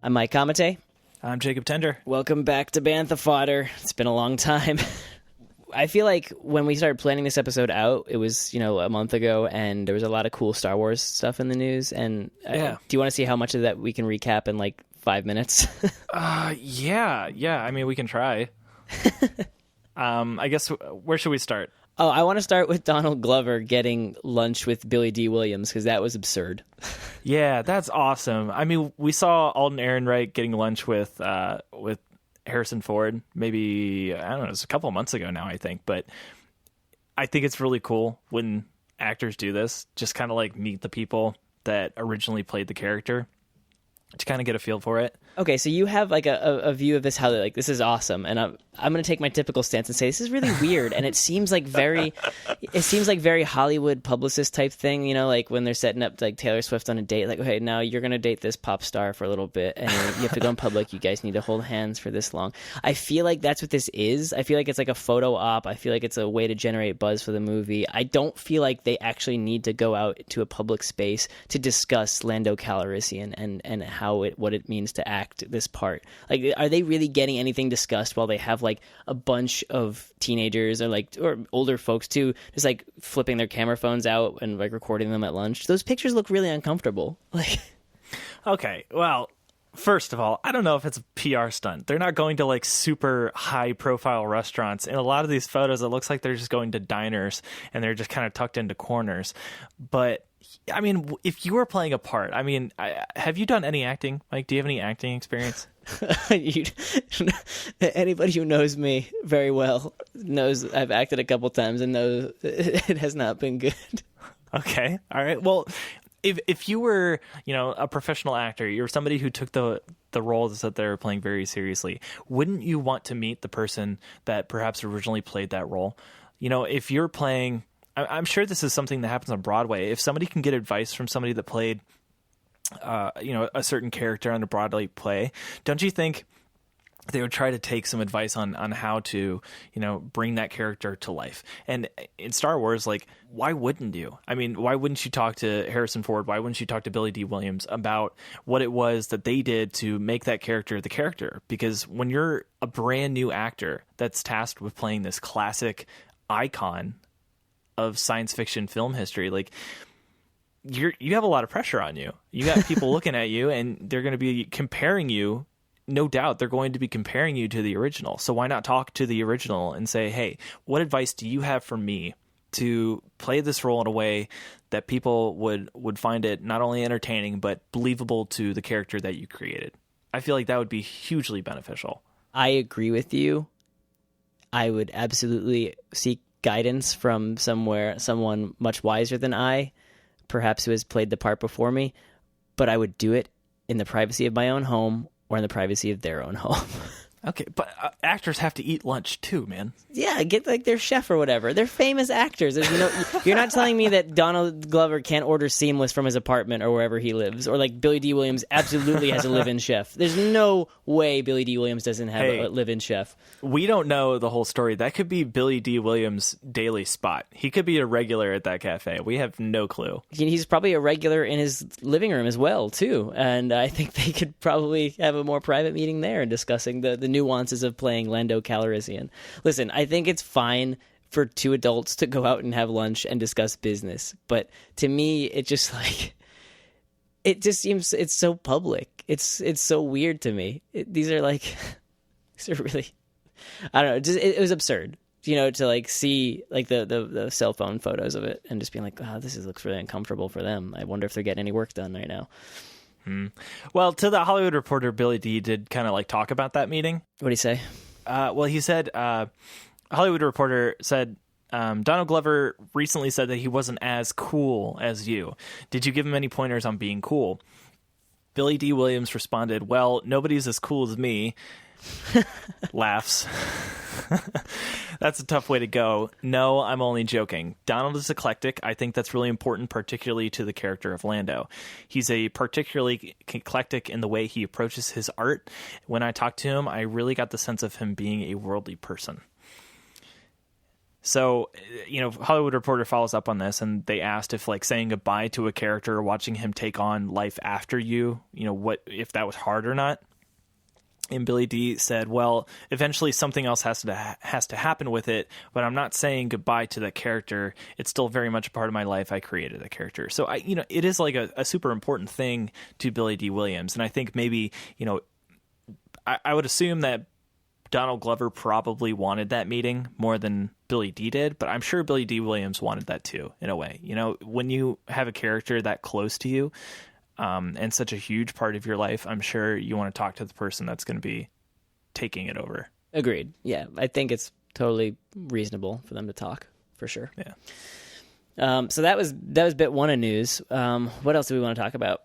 I'm Mike Kamate. I'm Jacob Tender. Welcome back to Bantha Fodder. It's been a long time. I feel like when we started planning this episode out, it was, a month ago, and there was a lot of cool Star Wars stuff in the news. And do you want to see how much of that we can recap in 5 minutes? Yeah. I mean, we can try. I guess, where should we start? Oh, I want to start with Donald Glover getting lunch with Billy D. Williams, because that was absurd. Yeah, that's awesome. I mean, we saw Alden Ehrenreich getting lunch with Harrison Ford, maybe, I don't know, it was a couple of months ago now, I think. But I think it's really cool when actors do this, just kind of meet the people that originally played the character to kind of get a feel for it. Okay, so you have a view of this, how this is awesome, and I'm going to take my typical stance and say this is really weird, and it seems like very Hollywood publicist type thing, when they're setting up Taylor Swift on a date, okay, now you're going to date this pop star for a little bit, and you have to go in public, you guys need to hold hands for this long. I feel like that's what this is. I feel like it's like a photo op. I feel like it's a way to generate buzz for the movie. I don't feel like they actually need to go out to a public space to discuss Lando Calrissian and what it means to act this part. Are they really getting anything discussed while they have a bunch of teenagers or older folks too, just flipping their camera phones out and recording them at lunch? Those pictures look really uncomfortable. Okay, well, first of all, I don't know if it's a PR stunt. They're not going to super high profile restaurants. In a lot of these photos, it looks like they're just going to diners and they're just kind of tucked into corners. But I mean, if you were playing a part, have you done any acting? Mike, do you have any acting experience? Anybody who knows me very well knows I've acted a couple times and knows it has not been good. Okay. All right. Well, if you were, a professional actor, you're somebody who took the roles that they're playing very seriously, wouldn't you want to meet the person that perhaps originally played that role? If you're playing, I'm sure this is something that happens on Broadway. If somebody can get advice from somebody that played, a certain character on a Broadway play, don't you think they would try to take some advice on how to, bring that character to life? And in Star Wars, why wouldn't you? I mean, why wouldn't you talk to Harrison Ford? Why wouldn't you talk to Billy D. Williams about what it was that they did to make that character the character? Because when you're a brand new actor that's tasked with playing this classic icon of science fiction film history, you have a lot of pressure on you. You got people looking at you, and they're going to be comparing you. No doubt they're going to be comparing you to the original. So why not talk to the original and say, hey, what advice do you have for me to play this role in a way that people would find it not only entertaining, but believable to the character that you created? I feel like that would be hugely beneficial. I agree with you. I would absolutely seek guidance from someone much wiser than I, perhaps who has played the part before me, but I would do it in the privacy of my own home or in the privacy of their own home. Okay, but actors have to eat lunch too, man. Yeah, get their chef or whatever. They're famous actors. You're not telling me that Donald Glover can't order Seamless from his apartment or wherever he lives, or Billy D. Williams absolutely has a live-in chef. There's no way Billy D. Williams doesn't have a live-in chef. We don't know the whole story. That could be Billy D. Williams' daily spot. He could be a regular at that cafe. We have no clue. He's probably a regular in his living room as well, too. And I think they could probably have a more private meeting there and discussing the nuances of playing Lando Calrissian. Listen, I think it's fine for two adults to go out and have lunch and discuss business, but to me, it just seems it's so public. It's so weird to me. These are really, I don't know. It was absurd, to see the cell phone photos of it and just being like, oh, looks really uncomfortable for them. I wonder if they're getting any work done right now. Well, to the Hollywood Reporter, Billy D did kind of talk about that meeting. What did he say? Well, he said, Hollywood Reporter said, Donald Glover recently said that he wasn't as cool as you. Did you give him any pointers on being cool? Billy D. Williams responded, well, nobody's as cool as me. Laughs. That's a tough way to go. No, I'm only joking. Donald is eclectic. I think that's really important, particularly to the character of Lando. He's a particularly eclectic in the way he approaches his art. When I talked to him, I really got the sense of him being a worldly person. So, Hollywood Reporter follows up on this, and they asked if, like, saying goodbye to a character or watching him take on life after you, what if that was hard or not. And Billy D said, well, eventually something else has to happen with it, but I'm not saying goodbye to that character. It's still very much a part of my life. I created the character. So, it is like a super important thing to Billy D. Williams. And I think maybe, I would assume that Donald Glover probably wanted that meeting more than Billy D did, but I'm sure Billy D. Williams wanted that too, in a way. When you have a character that close to you, and such a huge part of your life, I'm sure you want to talk to the person that's going to be taking it over. Agreed. Yeah, I think it's totally reasonable for them to talk, for sure. Yeah. So that was bit one of news. What else do we want to talk about?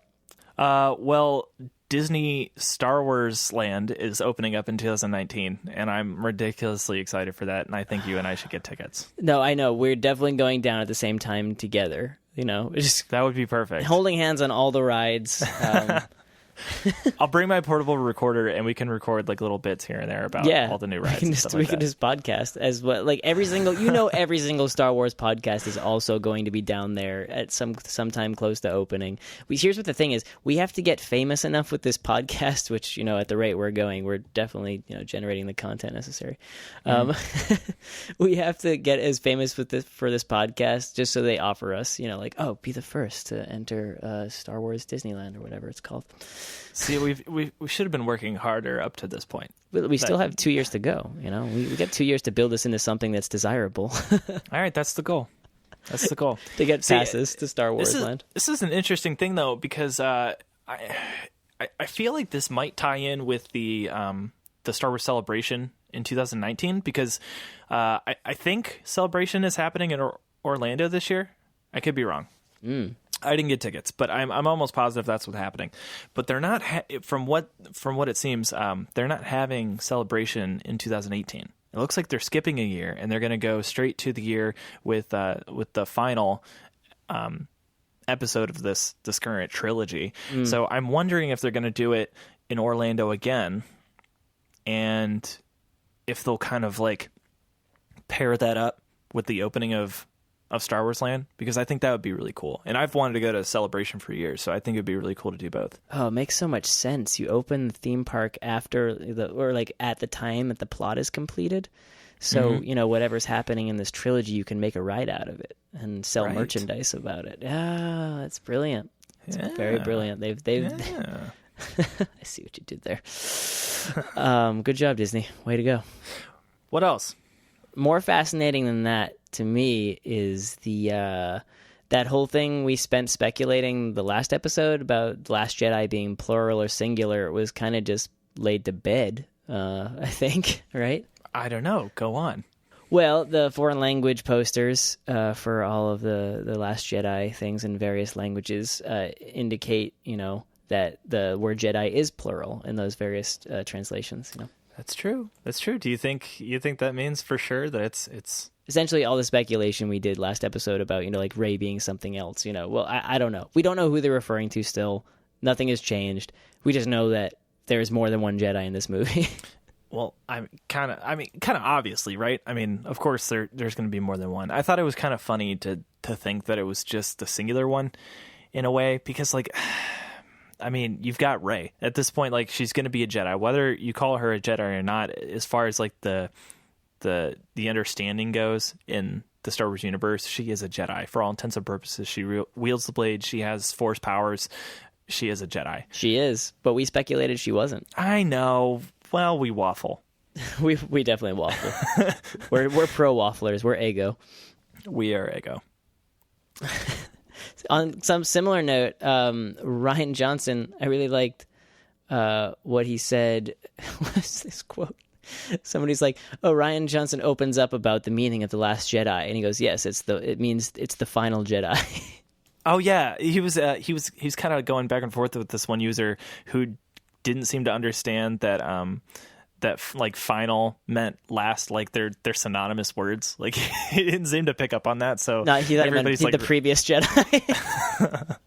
Well, Disney Star Wars Land is opening up in 2019, and I'm ridiculously excited for that, and I think you and I should get tickets. No, I know. We're definitely going down at the same time together. Just that would be perfect. Holding hands on all the rides. I'll bring my portable recorder, and we can record like little bits here and there about all the new rides. We can just podcast as well. Like every single Star Wars podcast is also going to be down there at sometime close to opening. Here's what the thing is: we have to get famous enough with this podcast, which at the rate we're going, we're definitely generating the content necessary. We have to get as famous for this podcast just so they offer us, be the first to enter Star Wars Disneyland or whatever it's called. See, we should have been working harder up to this point. But we still have 2 years to go. We got 2 years to build this into something that's desirable. All right, that's the goal. That's the goal. To get passes to Star Wars Land. This is an interesting thing, though, because I feel like this might tie in with the Star Wars Celebration in 2019, because I think Celebration is happening in Orlando this year. I could be wrong. I didn't get tickets, but I'm almost positive that's what's happening. But they're not from what it seems, they're not having Celebration in 2018. It looks like they're skipping a year, and they're going to go straight to the year with the final episode of this current trilogy. So I'm wondering if they're going to do it in Orlando again, and if they'll kind of like pair that up with the opening of Star Wars Land, because I think that would be really cool. And I've wanted to go to Celebration for years, so I think it'd be really cool to do both. Oh, it makes so much sense. You open the theme park after at the time that the plot is completed. So, whatever's happening in this trilogy, you can make a ride out of it and sell merchandise about it. Ah, that's brilliant. It's very brilliant. They've I see what you did there. Good job, Disney. Way to go. What else? More fascinating than that to me is the that whole thing we spent speculating the last episode about The Last Jedi being plural or singular. It was kind of just laid to bed, I think, right? I don't know. Go on. Well, the foreign language posters for all of the Last Jedi things in various languages indicate, that the word Jedi is plural in those various translations. That's true. Do you think that means for sure that it's essentially all the speculation we did last episode about, like Rey being something else, Well, I don't know. We don't know who they're referring to still. Nothing has changed. We just know that there's more than one Jedi in this movie. Well, kind of obviously, right? I mean, of course there's going to be more than one. I thought it was kind of funny to think that it was just the singular one in a way, because you've got Rey at this point. Like, she's going to be a Jedi, whether you call her a Jedi or not. As far as like the understanding goes in the Star Wars universe, she is a Jedi for all intents and purposes. She wields the blade. She has Force powers. She is a Jedi. She is, but we speculated she wasn't. I know. Well, we waffle. we definitely waffle. we're pro wafflers. We're ego. We are ego. On some similar note, Rian Johnson, I really liked what he said. What's this quote? Somebody's like, "Oh, Rian Johnson opens up about the meaning of The Last Jedi," and he goes, "Yes, it means it's the final Jedi." Oh yeah, he was kind of going back and forth with this one user who didn't seem to understand that like final meant last, like they're synonymous words. Like, he didn't seem to pick up on that. So no, he thought it meant the previous Jedi.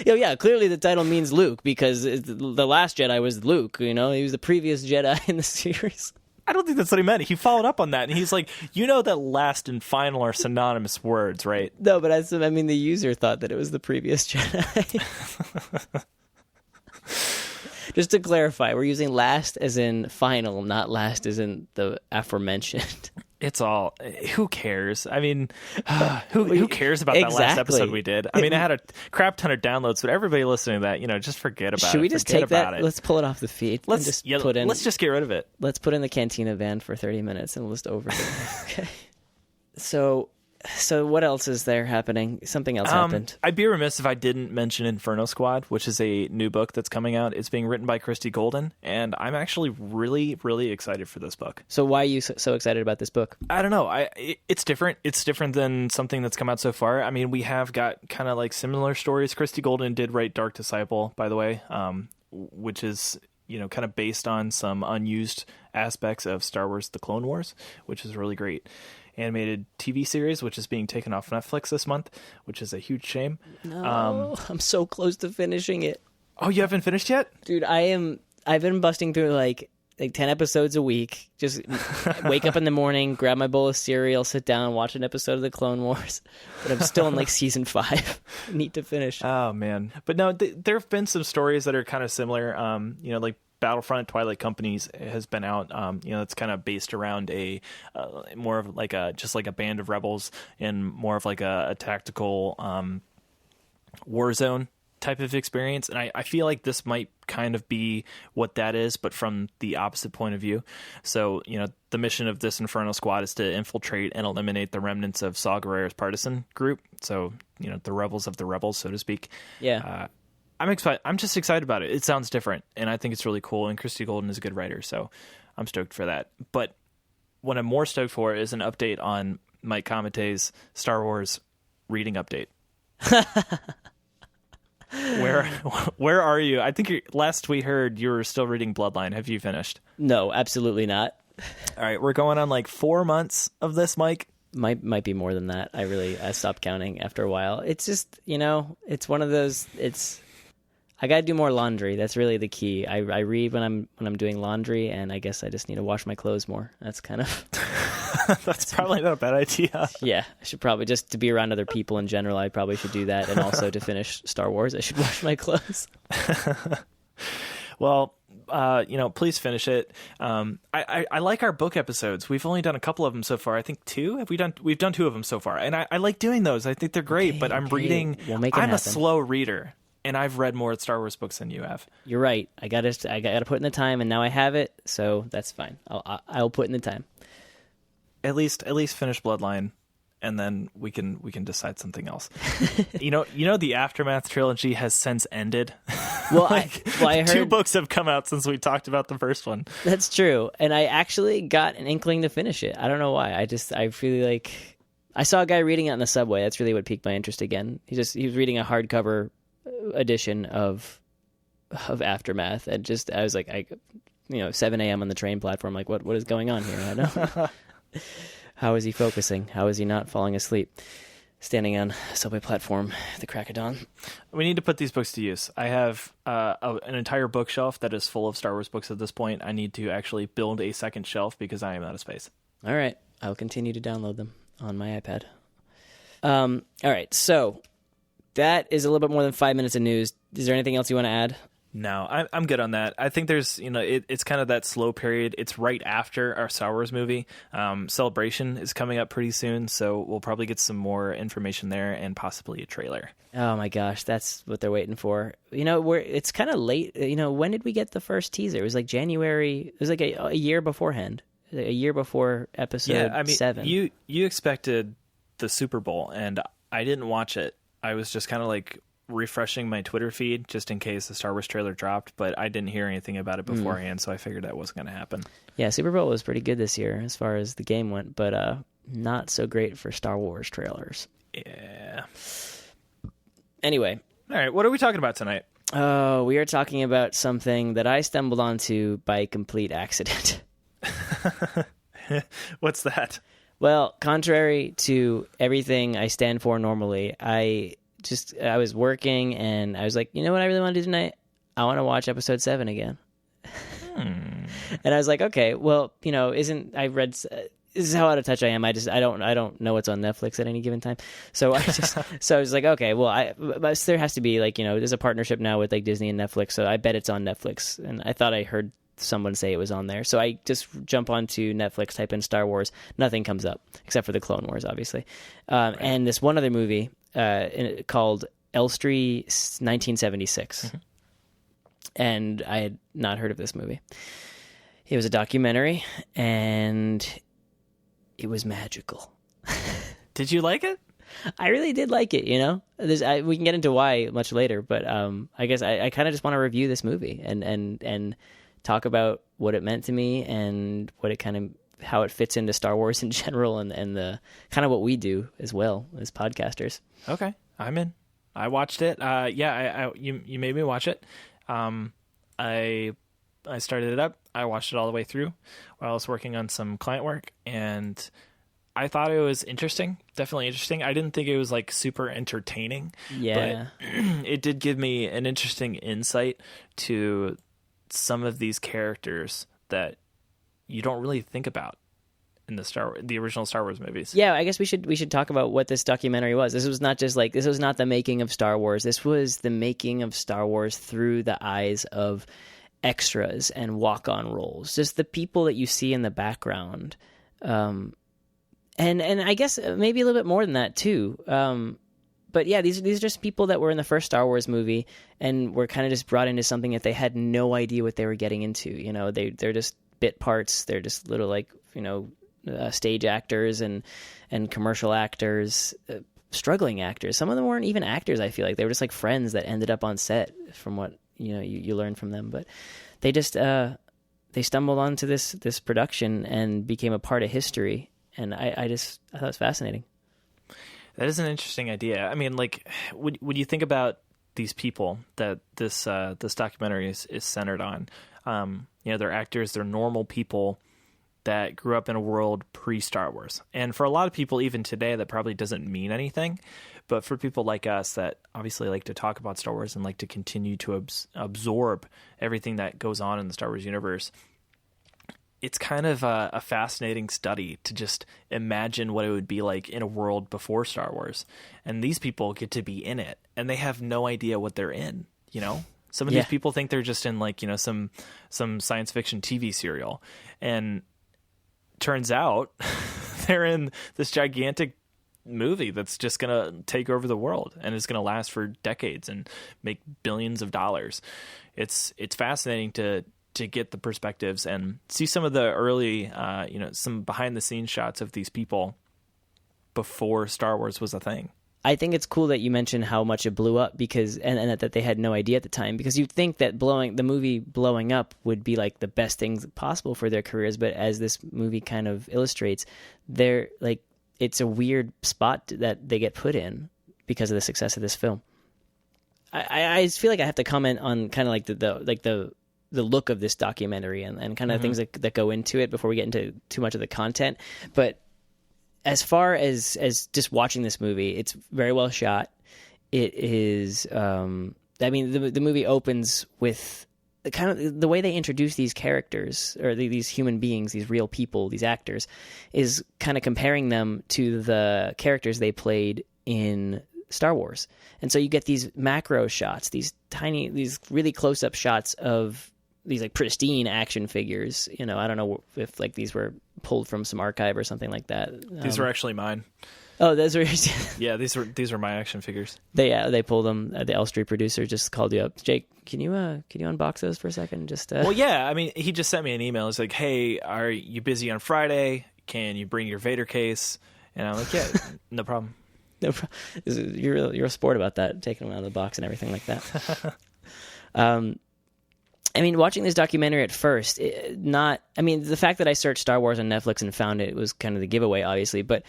Yeah, clearly the title means Luke because the Last Jedi was Luke. He was the previous Jedi in the series. I don't think that's what he meant. He followed up on that, and he's like, you know that last and final are synonymous words, right? No, but I mean, the user thought that it was the previous Jedi. Just to clarify, we're using last as in final, not last as in the aforementioned. It's all, who cares? I mean, who cares about that last episode we did? I mean, it had a crap ton of downloads, but everybody listening to that, just forget about it. Should we just take that? Let's pull it off the feed. Let's just get rid of it. Let's put in the Cantina band for 30 minutes and we'll just over it. Okay. So what else is there happening? Something else happened. I'd be remiss if I didn't mention Inferno Squad, which is a new book that's coming out. It's being written by Christy Golden, and I'm actually really, really excited for this book. So why are you so excited about this book? I don't know. It's different. It's different than something that's come out so far. I mean, we have got kind of like similar stories. Christy Golden did write Dark Disciple, by the way, which is kind of based on some unused aspects of Star Wars: The Clone Wars, which is really great. Animated TV series, which is being taken off Netflix this month, which is a huge shame. No, I'm so close to finishing it. Oh, you haven't finished yet? Dude, I've been busting through like 10 episodes a week. Just wake up in the morning, grab my bowl of cereal, sit down, watch an episode of the Clone Wars. But I'm still in like season 5. Need to finish. Oh, man. But no, there have been some stories that are kind of similar. Like Battlefront Twilight Companies has been out. It's kind of based around a more of like just like a band of rebels and more of like a tactical Warzone type of experience. And I feel like this might kind of be what that is, but from the opposite point of view. So, the mission of this Inferno Squad is to infiltrate and eliminate the remnants of Saw Gerrera's partisan group. So, the rebels of the rebels, so to speak. Yeah. I'm just excited about it. It sounds different, and I think it's really cool. And Christy Golden is a good writer, so I'm stoked for that. But what I'm more stoked for is an update on Mike Comete's Star Wars reading update. Where are you? I think last we heard you were still reading Bloodline. Have you finished? No, absolutely not. All right, we're going on like 4 months of this, Mike. Might be more than that. I stopped counting after a while. It's just, it's one of those. I got to do more laundry. That's really the key. I read when I'm doing laundry, and I guess I just need to wash my clothes more. That's kind of that's probably not a bad idea. Yeah, I should probably, just to be around other people in general, I probably should do that. And also to finish Star Wars, I should wash my clothes. Well, please finish it. I like our book episodes. We've only done a couple of them so far. I think 2. We've done 2 of them so far, and I like doing those. I think they're great. But I'm reading. I'm a slow reader. And I've read more Star Wars books than you have. You're right. I got to put in the time, and now I have it, so that's fine. I'll put in the time. At least finish Bloodline, and then we can decide something else. The Aftermath trilogy has since ended. Well, I heard 2 books have come out since we talked about the first one. That's true, and I actually got an inkling to finish it. I don't know why. I really like. I saw a guy reading it on the subway. That's really what piqued my interest again. He was reading a hardcover edition of Aftermath, and I was like, 7 a.m. on the train platform, like what is going on here? I know. How is he focusing? How is he not falling asleep standing on a subway platform at the crack of dawn? We need to put these books to use. I have an entire bookshelf that is full of Star Wars books at this point. I need to actually build a second shelf because I am out of space. All right, I'll continue to download them on my iPad. All right, so that is a little bit more than 5 minutes of news. Is there anything else you want to add? No, I'm good on that. I think there's, it's kind of that slow period. It's right after our Star Wars movie. Celebration is coming up pretty soon, so we'll probably get some more information there and possibly a trailer. Oh my gosh, that's what they're waiting for. It's kind of late. When did we get the first teaser? It was like January. It was like a year beforehand. A year before episode 7. You expected the Super Bowl, and I didn't watch it. I was just kind of like refreshing my Twitter feed just in case the Star Wars trailer dropped, but I didn't hear anything about it beforehand, so I figured that wasn't going to happen. Yeah, Super Bowl was pretty good this year as far as the game went, but not so great for Star Wars trailers. Yeah. Anyway. All right, what are we talking about tonight? Oh, we are talking about something that I stumbled onto by complete accident. What's that? Well, contrary to everything I stand for normally, I was working and I was like, you know what I really want to do tonight? I want to watch episode 7 again. And I was like, okay, well, this is how out of touch I am. I don't know what's on Netflix at any given time. So I was like, okay, well, but there has to be like, there's a partnership now with like Disney and Netflix. So I bet it's on Netflix. And I thought I heard someone say it was on there. So I just jump onto Netflix, type in Star Wars. Nothing comes up except for the Clone Wars, obviously. Right. And this one other movie called Elstree 1976. Mm-hmm. And I had not heard of this movie. It was a documentary, and it was magical. Did you like it? I really did like it, we can get into why much later, but I guess I kind of just want to review this movie and talk about what it meant to me and what it how it fits into Star Wars in general and the kind of what we do as well as podcasters. Okay, I'm in. I watched it. You made me watch it. I started it up. I watched it all the way through while I was working on some client work, and I thought it was interesting. Definitely interesting. I didn't think it was like super entertaining. Yeah. But it did give me an interesting insight to some of these characters that you don't really think about in the original Star Wars movies. Yeah, I guess we should talk about what this documentary was. This was not the making of Star Wars. This was the making of Star Wars through the eyes of extras and walk-on roles, just the people that you see in the background, and I guess maybe a little bit more than that too. But yeah, these are just people that were in the first Star Wars movie and were kind of just brought into something that they had no idea what they were getting into. They're just bit parts. They're just little stage actors and commercial actors, struggling actors. Some of them weren't even actors. I feel like they were just like friends that ended up on set, from what you learn from them. But they just they stumbled onto this production and became a part of history. And I thought it was fascinating. That is an interesting idea. I mean, like, would you think about these people that this documentary is centered on? They're actors, they're normal people that grew up in a world pre-Star Wars. And for a lot of people, even today, that probably doesn't mean anything. But for people like us that obviously like to talk about Star Wars and like to continue to absorb everything that goes on in the Star Wars universe, it's kind of a fascinating study to just imagine what it would be like in a world before Star Wars. And these people get to be in it, and they have no idea what they're in, Some of these people think they're just in some science fiction TV serial. And turns out they're in this gigantic movie that's just going to take over the world and is going to last for decades and make billions of dollars. It's fascinating to get the perspectives and see some of the early, some behind the scenes shots of these people before Star Wars was a thing. I think it's cool that you mentioned how much it blew up because that they had no idea at the time, because you'd think that the movie blowing up would be like the best things possible for their careers. But as this movie kind of illustrates, it's a weird spot that they get put in because of the success of this film. I feel like I have to comment on kind of like the look of this documentary and kind of things that go into it before we get into too much of the content. But as far as just watching this movie, it's very well shot. It is, the movie opens with the way they introduce these characters or these human beings, these real people, these actors, is kind of comparing them to the characters they played in Star Wars. And so you get these macro shots, these really close-up shots of these like pristine action figures. I don't know if like these were pulled from some archive or something like that. These were actually mine. Oh, those were yeah. These were my action figures. They pulled them. The Elstree producer just called you up. Jake, can you unbox those for a second? Just Well, yeah. I mean, he just sent me an email. It's like, hey, are you busy on Friday? Can you bring your Vader case? And I'm like, yeah, no problem. No problem. You're a sport about that, taking them out of the box and everything like that. Watching this documentary at first, the fact that I searched Star Wars on Netflix and found it was kind of the giveaway, obviously, but,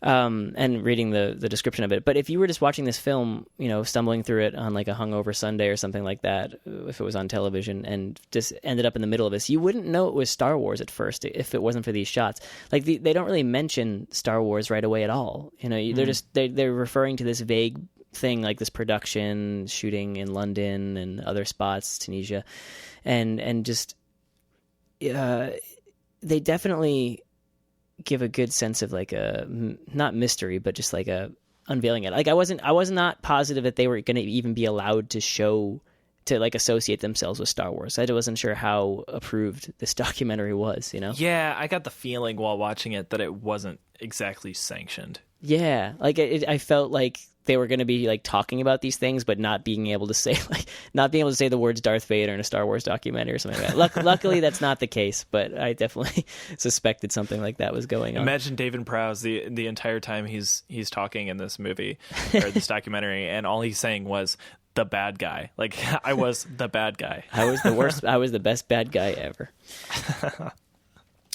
and reading the description of it. But if you were just watching this film, stumbling through it on like a hungover Sunday or something like that, if it was on television and just ended up in the middle of this, you wouldn't know it was Star Wars at first if it wasn't for these shots. Like they don't really mention Star Wars right away at all. They're referring to this vague thing like this production shooting in London and other spots, Tunisia, and just they definitely give a good sense of like a not mystery, but just like a unveiling it. Like I was not positive that they were going to even be allowed to like associate themselves with Star Wars. I wasn't sure how approved this documentary was, you know? Yeah, I got the feeling while watching it that it wasn't exactly sanctioned. Yeah, like I felt like they were going to be like talking about these things, but not being able to say the words Darth Vader in a Star Wars documentary or something like that. Luckily, that's not the case, but I definitely suspected something like that was going on. Imagine David Prowse the entire time he's talking in this movie or this documentary, and all he's saying was the bad guy. Like, I was the bad guy. I was the worst. I was the best bad guy ever.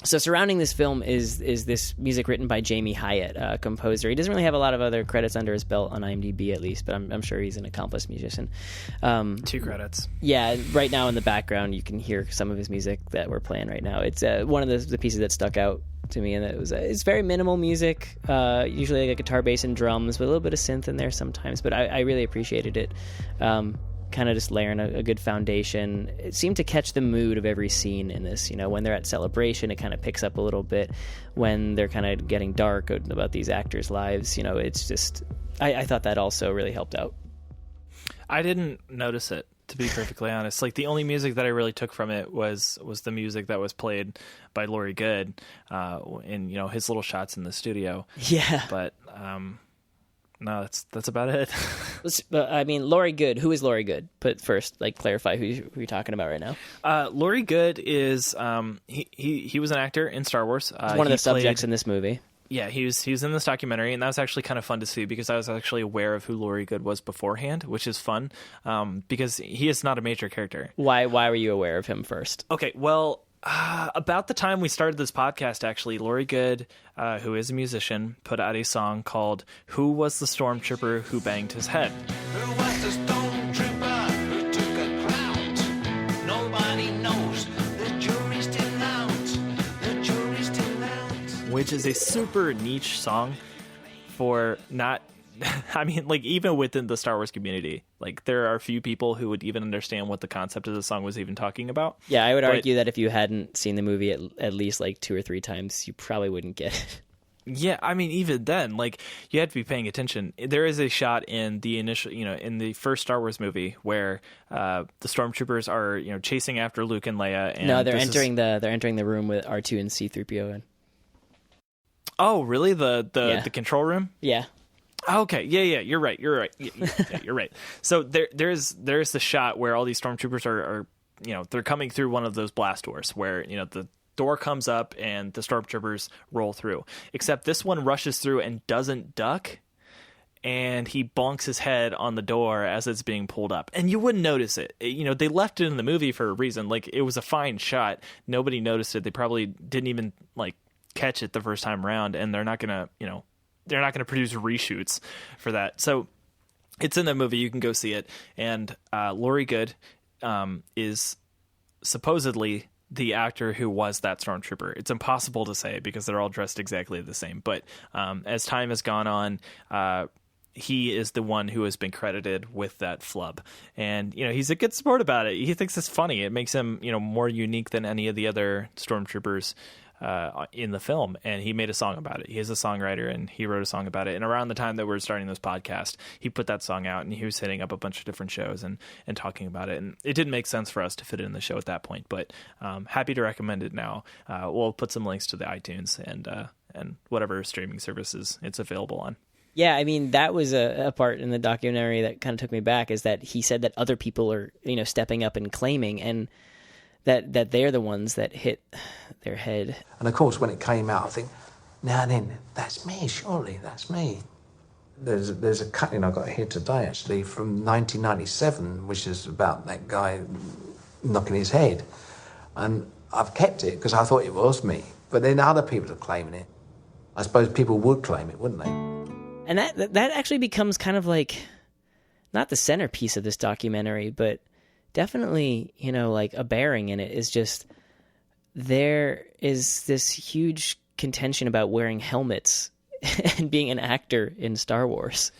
So surrounding this film is this music written by Jamie Hyatt, a composer. He doesn't really have a lot of other credits under his belt on IMDb, at least, but I'm sure he's an accomplished musician. 2 credits. Yeah, right now in the background you can hear some of his music that we're playing right now. It's one of the pieces that stuck out to me, and it's very minimal music, usually like a guitar, bass, and drums, with a little bit of synth in there sometimes, but I really appreciated it. Kind of just layering a good foundation. It seemed to catch the mood of every scene in this. You know, when they're at celebration, it kind of picks up a little bit. When they're kind of getting dark about these actors' lives, you know, it's just... I thought that also really helped out. I didn't notice it, to be perfectly honest. Like, the only music that I really took from it was the music that was played by Laurie Good in, you know, his little shots in the studio. Yeah. But... no, that's about it. I mean, Laurie Good. Who is Laurie Good? But first, like, clarify who you're talking about right now. Laurie Good is he was an actor in Star Wars. He's one of the subjects in this movie. Yeah, he was in this documentary, and that was actually kind of fun to see because I was actually aware of who Laurie Good was beforehand, which is fun because he is not a major character. Why were you aware of him first? Okay, well. About the time we started this podcast, actually, Laurie Good, who is a musician, put out a song called "Who Was the Stormtrooper Who Banged His Head?" Who was the stormtrooper who took a crowd? Nobody knows. The jury's still out. The jury's still out. Which is a super niche song for not... I mean, like, even within the Star Wars community, like, there are a few people who would even understand what the concept of the song was even talking about. Yeah, I would argue that if you hadn't seen the movie at least like 2 or 3 times, you probably wouldn't get it. Yeah, I mean, even then, like, you had to be paying attention. There is a shot in the initial, you know, in the first Star Wars movie where the stormtroopers are, you know, chasing after Luke and Leia. And no, they're entering the room with R2 and C-3PO in. Oh, really? The control room? Yeah. Okay, yeah, you're right. Yeah, you're right. So there's the shot where all these stormtroopers are, you know, they're coming through one of those blast doors where, you know, the door comes up and the stormtroopers roll through. Except this one rushes through and doesn't duck, and he bonks his head on the door as it's being pulled up. And you wouldn't notice it. You know, they left it in the movie for a reason. Like, it was a fine shot. Nobody noticed it. They probably didn't even, like, catch it the first time around, and they're not gonna produce reshoots for that. So it's in the movie. You can go see it. And Laurie Good is supposedly the actor who was that stormtrooper. It's impossible to say because they're all dressed exactly the same. But as time has gone on, he is the one who has been credited with that flub. And, you know, he's a good sport about it. He thinks it's funny. It makes him, you know, more unique than any of the other stormtroopers in the film, and he made a song about it. He is a songwriter, and he wrote a song about it. And around the time that we're starting this podcast, he put that song out, and he was hitting up a bunch of different shows and talking about it. And it didn't make sense for us to fit it in the show at that point, but happy to recommend it now. We'll put some links to the iTunes and whatever streaming services it's available on. Yeah, I mean, that was a part in the documentary that kind of took me back, is that he said that other people are, you know, stepping up and claiming, and that they're the ones that hit their head. And of course, when it came out, I think, now then, that's me, surely, that's me. There's a cutting I got here today, actually, from 1997, which is about that guy knocking his head. And I've kept it because I thought it was me. But then other people are claiming it. I suppose people would claim it, wouldn't they? And that actually becomes kind of like, not the centerpiece of this documentary, but definitely, you know, like a bearing in it is just, there is this huge contention about wearing helmets and being an actor in Star Wars.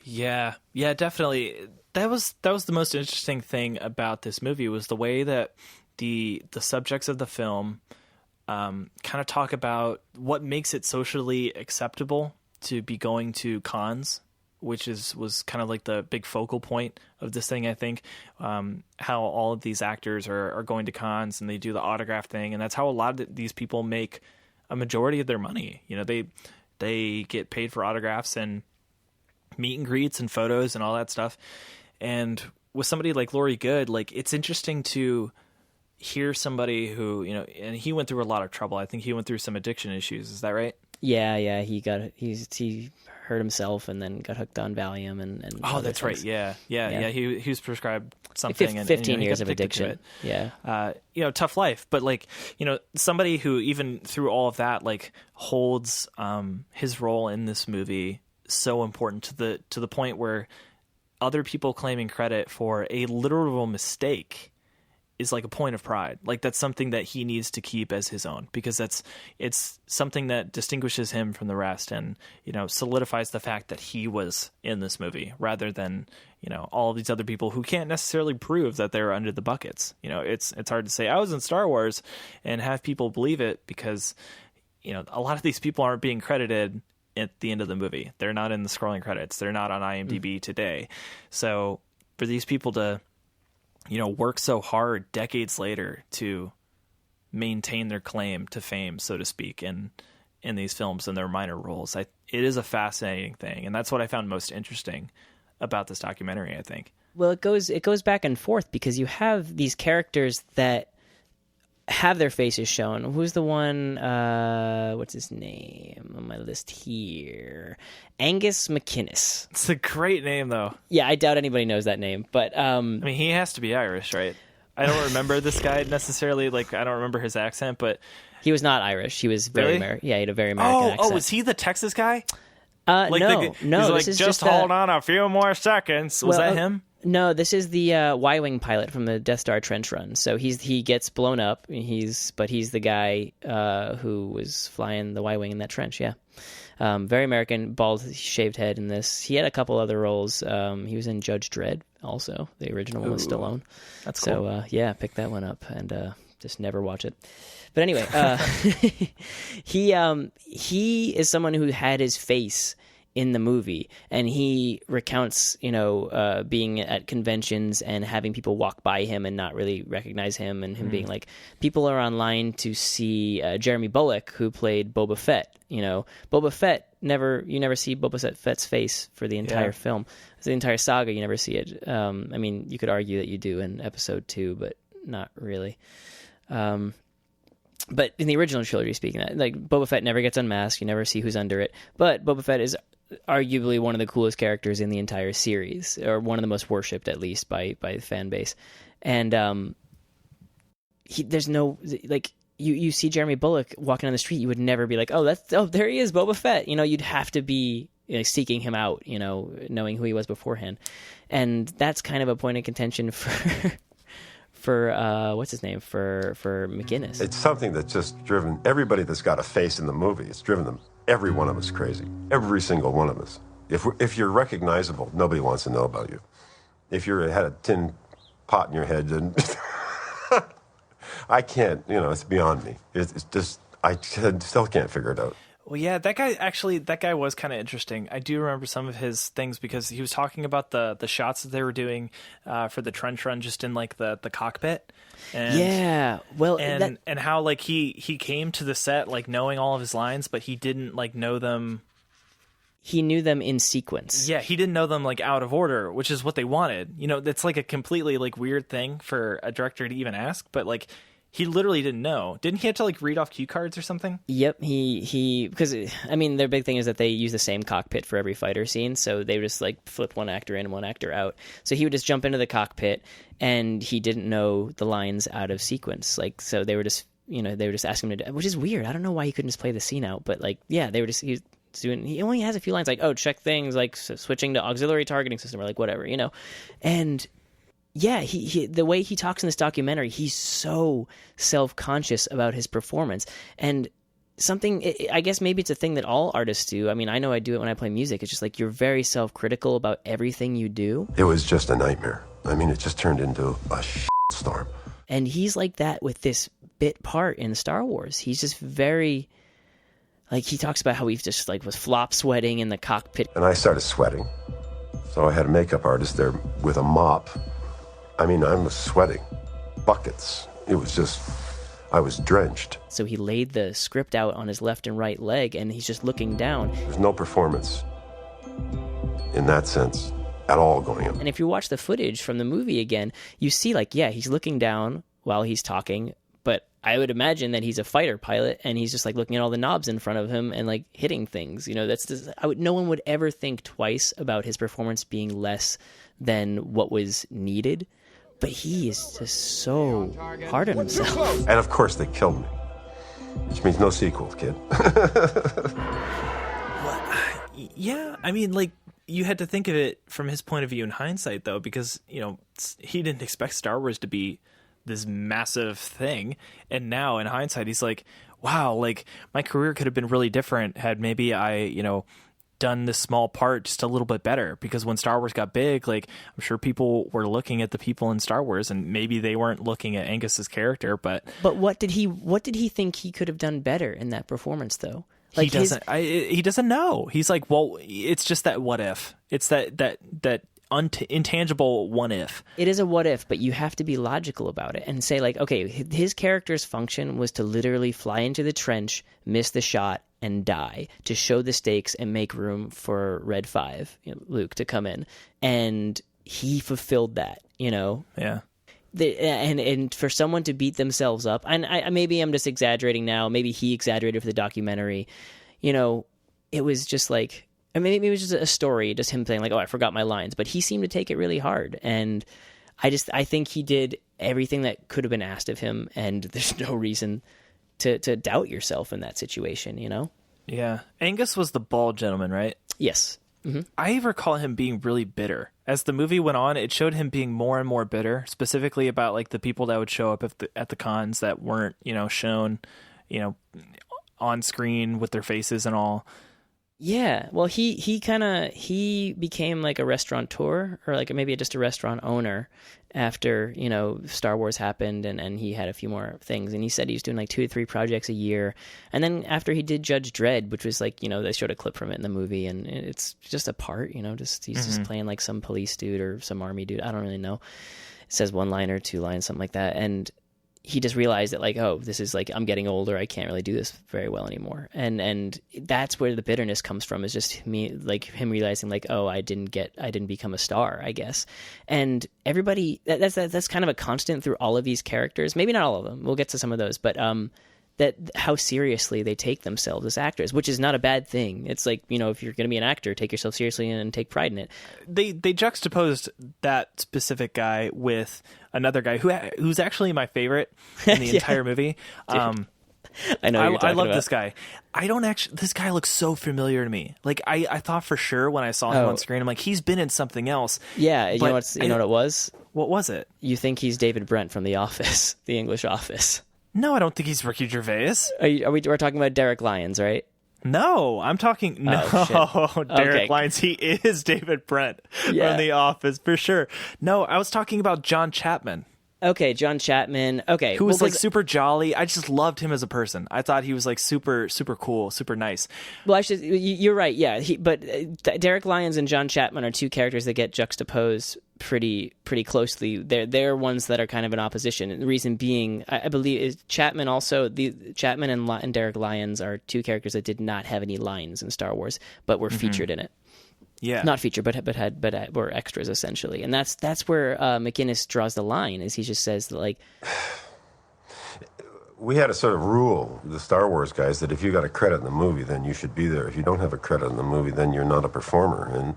Yeah, definitely. that was the most interesting thing about this movie was the way that the subjects of the film kind of talk about what makes it socially acceptable to be going to cons, which was kind of like the big focal point of this thing, I think. How all of these actors are going to cons and they do the autograph thing, and that's how a lot of these people make a majority of their money. You know, they get paid for autographs and meet and greets and photos and all that stuff. And with somebody like Laurie Good, like, it's interesting to hear somebody who, you know, and he went through a lot of trouble. I think he went through some addiction issues. Is that right? Yeah. He hurt himself and then got hooked on Valium and oh, that's things. Right. Yeah. He was prescribed something. 15 and years of addiction. Yeah. You know, tough life. But, like, you know, somebody who even through all of that, like, holds his role in this movie so important to the point where other people claiming credit for a literal mistake is like a point of pride. Like, that's something that he needs to keep as his own, because it's something that distinguishes him from the rest and, you know, solidifies the fact that he was in this movie rather than, you know, all of these other people who can't necessarily prove that they're under the buckets. You know, it's hard to say I was in Star Wars and have people believe it, because, you know, a lot of these people aren't being credited at the end of the movie. They're not in the scrolling credits. They're not on IMDb today. So for these people to, you know, work so hard decades later to maintain their claim to fame, so to speak, in these films and their minor roles, it is a fascinating thing. And that's what I found most interesting about this documentary, I think. Well, it goes back and forth, because you have these characters that have their faces shown. Who's the one, what's his name on my list here? Angus McInnes. It's a great name, though. Yeah, I doubt anybody knows that name, but I mean, he has to be Irish, right? I don't remember this guy necessarily. Like, I don't remember his accent, but he was not Irish. He was very really? American. Yeah, he had a very American accent. Oh, was he the Texas guy? No. He's like, just hold on a few more seconds. Was that him? No, this is the Y-wing pilot from the Death Star trench run. So he gets blown up. He's the guy who was flying the Y-wing in that trench. Yeah, very American, bald, shaved head in this. He had a couple other roles. He was in Judge Dredd, also the original one with Stallone. That's cool. So pick that one up and just never watch it. But anyway, he is someone who had his face in the movie, and he recounts, you know, being at conventions and having people walk by him and not really recognize him, and him being like, people are online to see Jeremy Bulloch, who played Boba Fett. You know, Boba Fett you never see Boba Fett's face for the entire film, the entire saga. You never see it. I mean, you could argue that you do in Episode 2, but not really. But in the original trilogy, speaking of that, like, Boba Fett never gets unmasked. You never see who's under it. But Boba Fett is arguably one of the coolest characters in the entire series, or one of the most worshipped, at least by the fan base. And there's no, like, you see Jeremy Bulloch walking on the street, you would never be like, oh, there he is, Boba Fett. You know, you'd have to be, you know, seeking him out, you know, knowing who he was beforehand. And that's kind of a point of contention for what's his name, for McGinnis. It's something that's just driven everybody that's got a face in the movie. It's driven them, every one of us, crazy. Every single one of us. If you're recognizable, nobody wants to know about you. If you had a tin pot in your head, then I can't. You know, it's beyond me. It's just I still can't figure it out. Well, yeah, that guy was kind of interesting. I do remember some of his things, because he was talking about the shots that they were doing for the trench run, just in like the cockpit. And, yeah, well, and how like he came to the set like knowing all of his lines, but he didn't like know them. He knew them in sequence. Yeah, he didn't know them like out of order, which is what they wanted. You know, that's like a completely like weird thing for a director to even ask, but like, he literally didn't know. Didn't he have to like read off cue cards or something? Yep, he because I mean, their big thing is that they use the same cockpit for every fighter scene, so they would just like flip one actor in and one actor out. So he would just jump into the cockpit, and he didn't know the lines out of sequence. Like, so they were just, you know, they were just asking him to, which is weird. I don't know why he couldn't just play the scene out, but like, yeah, they were just he only has a few lines like, oh, check things like switching to auxiliary targeting system, or like whatever, you know, and. Yeah, he the way he talks in this documentary, he's so self-conscious about his performance. And I guess maybe it's a thing that all artists do. I mean, I know I do it when I play music. It's just like you're very self-critical about everything you do. It was just a nightmare. I mean, it just turned into a storm. And he's like that with this bit part in Star Wars. He's just very, like, he talks about how he just like was flop sweating in the cockpit. And I started sweating. So I had a makeup artist there with a mop. I mean, I was sweating. Buckets. It was just, I was drenched. So he laid the script out on his left and right leg, and he's just looking down. There's no performance in that sense at all going on. And if you watch the footage from the movie again, you see, like, yeah, he's looking down while he's talking, but I would imagine that he's a fighter pilot, and he's just like looking at all the knobs in front of him and like hitting things. You know, that's just, no one would ever think twice about his performance being less than what was needed. But he is just so hard on himself. And of course they killed me, which means no sequel, kid. Yeah, I mean, like, you had to think of it from his point of view in hindsight, though, because, you know, he didn't expect Star Wars to be this massive thing. And now in hindsight, he's like, wow, like, my career could have been really different had maybe I, you know, done this small part just a little bit better. Because when Star Wars got big, like, I'm sure people were looking at the people in Star Wars, and maybe they weren't looking at Angus's character, but what did he think he could have done better in that performance, though? Like, he doesn't know. He's like, well, it's just that what if. It's that intangible what if. It is a what if, but you have to be logical about it and say, like, okay, his character's function was to literally fly into the trench, miss the shot, and die to show the stakes and make room for Red 5, you know, Luke, to come in. And he fulfilled that, you know? Yeah. And for someone to beat themselves up, and maybe I'm just exaggerating now, maybe he exaggerated for the documentary, you know, it was just like, I mean, maybe it was just a story, just him saying like, oh, I forgot my lines, but he seemed to take it really hard. And I think he did everything that could have been asked of him, and there's no reason to doubt yourself in that situation, you know? Yeah. Angus was the bald gentleman, right? Yes. Mm-hmm. I recall him being really bitter. As the movie went on, it showed him being more and more bitter, specifically about like the people that would show up at the cons that weren't, you know, shown, you know, on screen with their faces and all. Yeah, well, he became like a restaurateur, or like maybe just a restaurant owner after, you know, Star Wars happened, and he had a few more things, and he said he was doing like 2 to 3 projects a year. And then after he did Judge Dredd, which was like, you know, they showed a clip from it in the movie, and it's just a part, you know, just he's just playing like some police dude or some army dude, I don't really know. It says 1 line or 2 lines, something like that, and he just realized that, like, oh, this is like, I'm getting older, I can't really do this very well anymore. And that's where the bitterness comes from, is just me, like, him realizing, like, oh, I didn't become a star, I guess. And everybody, that's kind of a constant through all of these characters. Maybe not all of them. We'll get to some of those, but that how seriously they take themselves as actors, which is not a bad thing. It's like, you know, if you're going to be an actor, take yourself seriously and take pride in it. They juxtaposed that specific guy with another guy who's actually my favorite in the entire movie. I know. I love this guy. This guy looks so familiar to me. Like I thought for sure when I saw him on screen, I'm like, he's been in something else. Yeah, you know what it was? What was it? You think he's David Brent from The Office, The English Office. No, I don't think he's Ricky Gervais. We're talking about Derek Lyons, right? No, I'm talking... Derek Lyons. He is David Brent from The Office, for sure. No, I was talking about John Chapman. Okay, John Chapman. Okay. Who was like super jolly. I just loved him as a person. I thought he was like super, super cool, super nice. Well, you're right, yeah. But Derek Lyons and John Chapman are 2 characters that get juxtaposed pretty closely. They're ones that are kind of in opposition. And the reason being, I believe, is Chapman and Derek Lyons are 2 characters that did not have any lines in Star Wars, but were featured in it. Yeah, not featured, but were extras essentially, and that's where McGinnis draws the line. Is he just says that, like, we had a sort of rule, the Star Wars guys, that if you got a credit in the movie, then you should be there. If you don't have a credit in the movie, then you're not a performer. And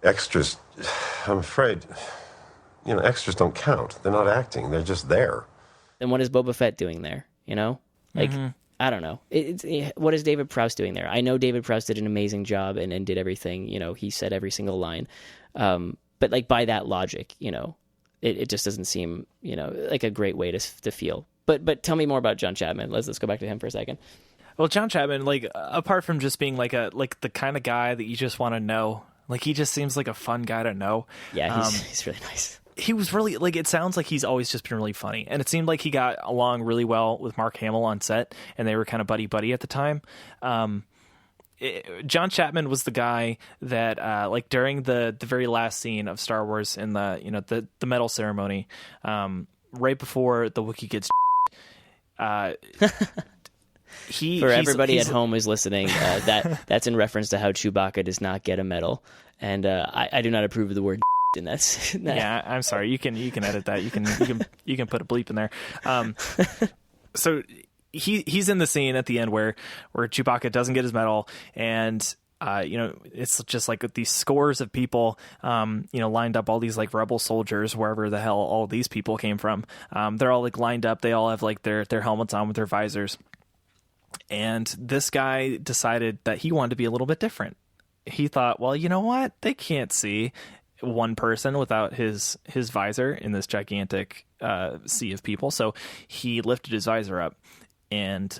extras, I'm afraid, you know, extras don't count. They're not acting. They're just there. And what is Boba Fett doing there? You know, like. I don't know. What is David Prowse doing there? I know David Prowse did an amazing job and did everything. You know, he said every single line. But like by that logic, you know, it just doesn't seem, you know, like a great way to feel. But tell me more about John Chapman. Let's go back to him for a second. Well, John Chapman, like, apart from just being like the kind of guy that you just want to know, like, he just seems like a fun guy to know. Yeah, he's really nice. He was really, like, it sounds like he's always just been really funny. And it seemed like he got along really well with Mark Hamill on set, and they were kind of buddy-buddy at the time. John Chapman was the guy that, like, during the very last scene of Star Wars in the medal ceremony, right before the Wookiee gets For everybody at home who's listening, that's in reference to how Chewbacca does not get a medal. And I do not approve of the word in that. Yeah, I'm sorry. You can edit that. You can put a bleep in there. So he's in the scene at the end where Chewbacca doesn't get his medal, and it's just like these scores of people, lined up, all these like rebel soldiers, wherever the hell all these people came from. They're all like lined up. They all have like their helmets on with their visors. And this guy decided that he wanted to be a little bit different. He thought, well, you know what? They can't see one person without his visor in this gigantic sea of people. So he lifted his visor up, and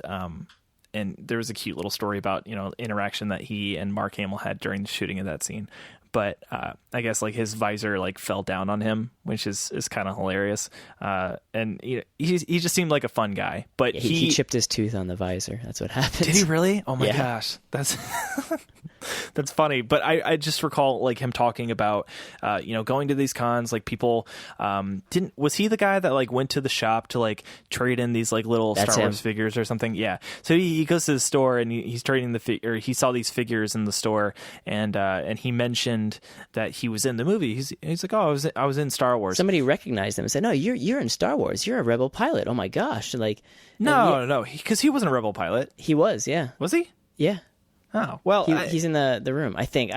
there was a cute little story about, interaction that he and Mark Hamill had during the shooting of that scene. But I guess like his visor like fell down on him, which is kind of hilarious. And he just seemed like a fun guy. But yeah, he chipped his tooth on the visor. That's what happened. Did he really? Oh my gosh, that's that's funny. But I just recall like him talking about going to these cons. Like people was he the guy that like went to the shop to like trade in these like little Star Wars figures or something? Yeah. So he goes to the store and he's trading he saw these figures in the store, and he mentioned that he was in the movie. He's like, oh, I was in Star Wars. Somebody recognized him and said, no, you're in Star Wars. You're a rebel pilot. Oh my gosh! Like, no, because he wasn't a rebel pilot. He was, yeah. Was he? Yeah. Oh well, he's in the room. I think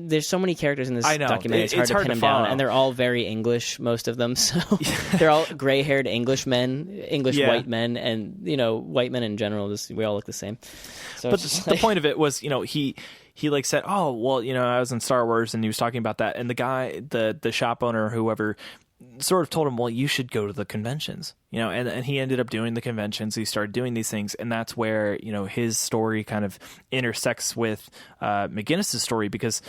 there's so many characters in this documentary. It's hard to pin them follow. down, and they're all very English. Most of them, so they're all gray-haired English white men, and white men in general. We all look the same. So but the point of it was, he like said, oh well, I was in Star Wars, and he was talking about that, and the guy, the shop owner, or whoever, sort of told him, well, you should go to the conventions, and he ended up doing the conventions. He started doing these things, and that's where, his story kind of intersects with McGinnis's story, because,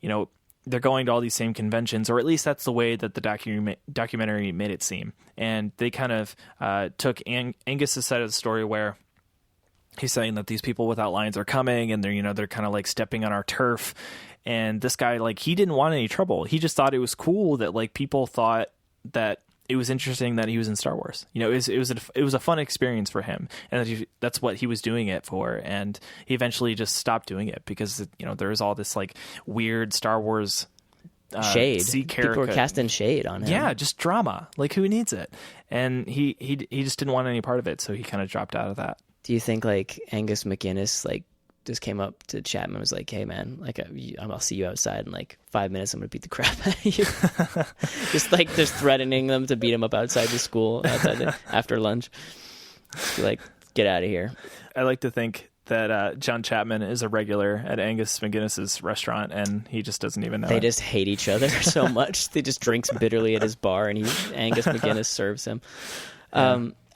they're going to all these same conventions, or at least that's the way that the documentary made it seem. And they kind of took Angus's side of the story, where he's saying that these people without lines are coming, and they're kind of like stepping on our turf. And this guy, like, he didn't want any trouble. He just thought it was cool that like people thought that it was interesting that he was in Star Wars. It was a fun experience for him, and that's what he was doing it for. And he eventually just stopped doing it because there was all this like weird Star Wars shade. People were casting shade on him. Yeah, just drama. Like, who needs it? And he just didn't want any part of it, so he kind of dropped out of that. Do you think like Angus McGinnis like just came up to Chapman and was like, hey man, like I'll see you outside in like 5 minutes, I'm gonna beat the crap out of you? just threatening them to beat him up outside the school after lunch. Just be like, get out of here. I like to think that John Chapman is a regular at Angus McGinnis's restaurant, and he just doesn't even know. They just hate each other so much. They just drinks bitterly at his bar, and Angus McGinnis serves him.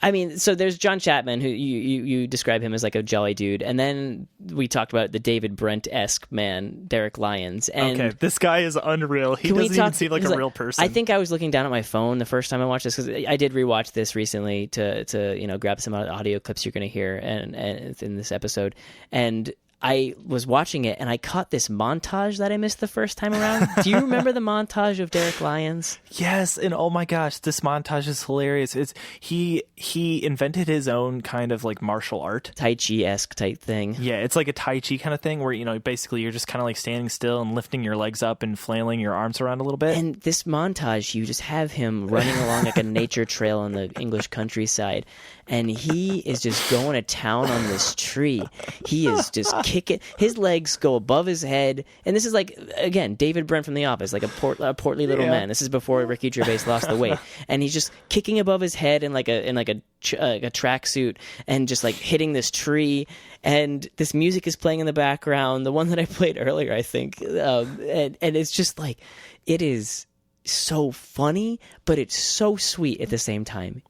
I mean, so there's John Chapman, who you describe him as like a jolly dude, and then we talked about the David Brent-esque man, Derek Lyons. And okay, this guy is unreal. He doesn't even seem like a real person. I think I was looking down at my phone the first time I watched this, because I did rewatch this recently to grab some audio clips you're going to hear and in this episode, and I was watching it and I caught this montage that I missed the first time around. Do you remember the montage of Derek Lyons? Yes, and oh my gosh, this montage is hilarious. He invented his own kind of like martial art, Tai Chi-esque type thing. Yeah, it's like a Tai Chi kind of thing where basically you're just kind of like standing still and lifting your legs up and flailing your arms around a little bit. And this montage, you just have him running along like a nature trail in the English countryside, and he is just going to town on this tree. He is just kicking. His legs go above his head, and this is like, again, David Brent from The Office, like a portly little man. This is before Ricky Gervais lost the weight, and he's just kicking above his head in like a tracksuit, and just like hitting this tree. And this music is playing in the background, the one that I played earlier, I think, and it's just like, it is so funny, but it's so sweet at the same time.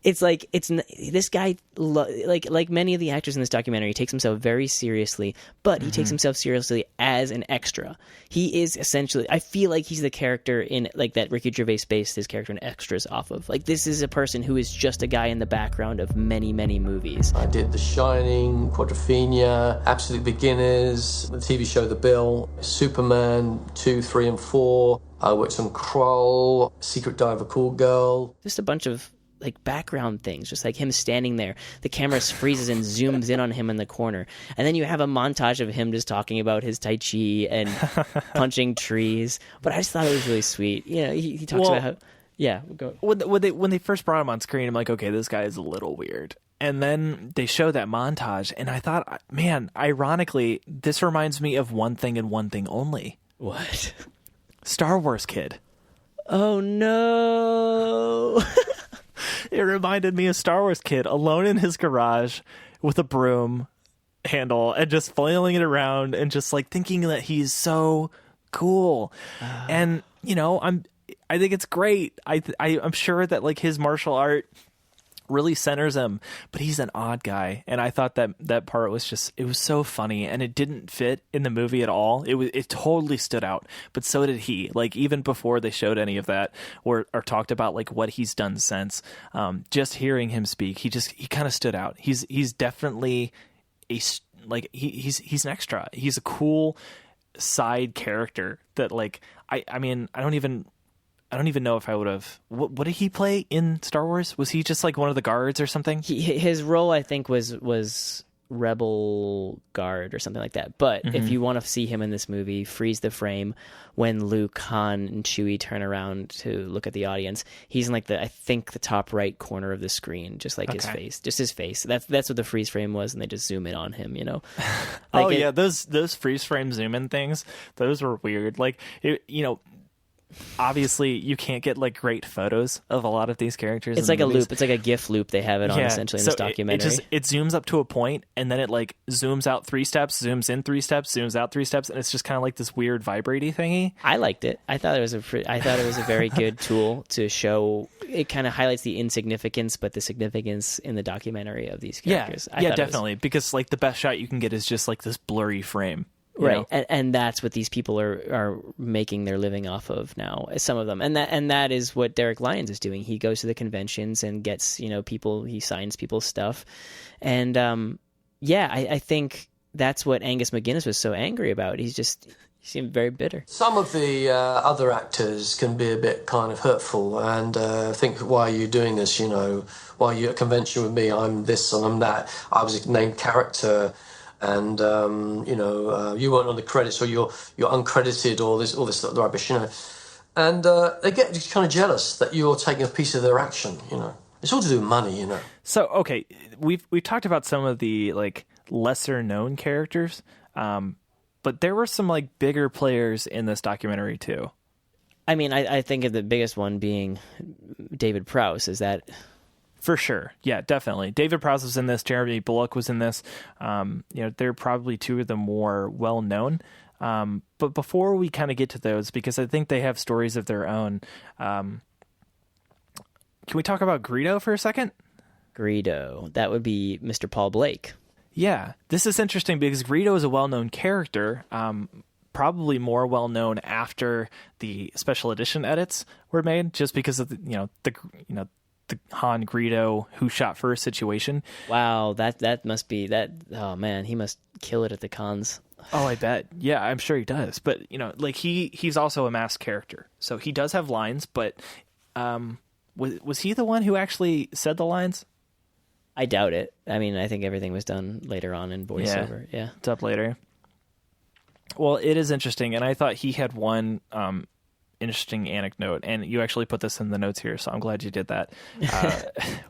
It's like this guy, like many of the actors in this documentary, he takes himself very seriously, but he takes himself seriously as an extra. He is essentially, I feel like he's the character in like that Ricky Gervais based his character in Extras off of. Like, this is a person who is just a guy in the background of many, many movies. I did The Shining, Quadrophenia, Absolute Beginners, the TV show The Bill, Superman 2, 3, and 4. I worked on Kroll, Secret Dive of Cool Girl. Just a bunch of like background things, just like him standing there. The camera freezes and zooms in on him in the corner, and then you have a montage of him just talking about his Tai Chi and punching trees. But I just thought it was really sweet. You know, he talks about how, yeah. Go. When they first brought him on screen, I'm like, okay, this guy is a little weird. And then they show that montage, and I thought, man, ironically, this reminds me of one thing and one thing only. What? Star Wars Kid. Oh no. It reminded me of Star Wars Kid alone in his garage with a broom handle and just flailing it around and just like thinking that he's so cool. And you know, I think it's great. I'm sure that like his martial art really centers him, but he's an odd guy, and I thought that part was just, it was so funny, and it didn't fit in the movie at all. It totally stood out, but so did he. Like, even before they showed any of that or talked about like what he's done since, just hearing him speak, he kind of stood out. He's definitely he's an extra. He's a cool side character that like I mean I don't even know if I would have. What did he play in Star Wars? Was he just like one of the guards or something? His role, I think, was Rebel Guard or something like that. But if you want to see him in this movie, freeze the frame when Luke, Han, and Chewie turn around to look at the audience. He's in like the top right corner of the screen, just like his face, just his face. That's what the freeze frame was, and they just zoom in on him. You know. Like yeah, those freeze frame zoom in things, those were weird. Like obviously you can't get like great photos of a lot of these characters. It's like a loop. It's like a GIF loop they have it on essentially in this documentary. It zooms up to a point and then it like zooms out 3 steps, zooms in 3 steps, zooms out 3 steps, and it's just kind of like this weird vibrating thingy. I liked it. I thought it was a very good tool to show. It kind of highlights the insignificance, but the significance in the documentary of these characters. Yeah, definitely. Because like the best shot you can get is just like this blurry frame. Right, and that's what these people are making their living off of now. Some of them, and that is what Derek Lyons is doing. He goes to the conventions and gets people. He signs people's stuff, and I think that's what Angus McGuinness was so angry about. He seemed very bitter. Some of the other actors can be a bit kind of hurtful and think, why are you doing this? Why are you at a convention with me? I'm this and I'm that. I was a named character. And you weren't on the credits, or you're uncredited, or this rubbish, and they get kind of jealous that you're taking a piece of their action. It's all to do with money. So okay, we've talked about some of the like lesser known characters, but there were some like bigger players in this documentary too. I mean, I think of the biggest one being David Prowse. Is that? For sure. Yeah, definitely. David Prowse was in this. Jeremy Bulloch was in this. They're probably two of the more well-known. But before we kind of get to those, because I think they have stories of their own, can we talk about Greedo for a second? Greedo. That would be Mr. Paul Blake. Yeah. This is interesting because Greedo is a well-known character, probably more well-known after the special edition edits were made, just because of the Han Greedo who shot first situation. Wow, that must be that. Oh man, he must kill it at the cons. Oh, I bet. Yeah, I'm sure he does. But like he's also a masked character, so he does have lines. But was he the one who actually said the lines? I doubt it. I mean, I think everything was done later on in voiceover. Yeah, it's up later. Well, it is interesting, and I thought he had one interesting anecdote, and you actually put this in the notes here, so I'm glad you did that.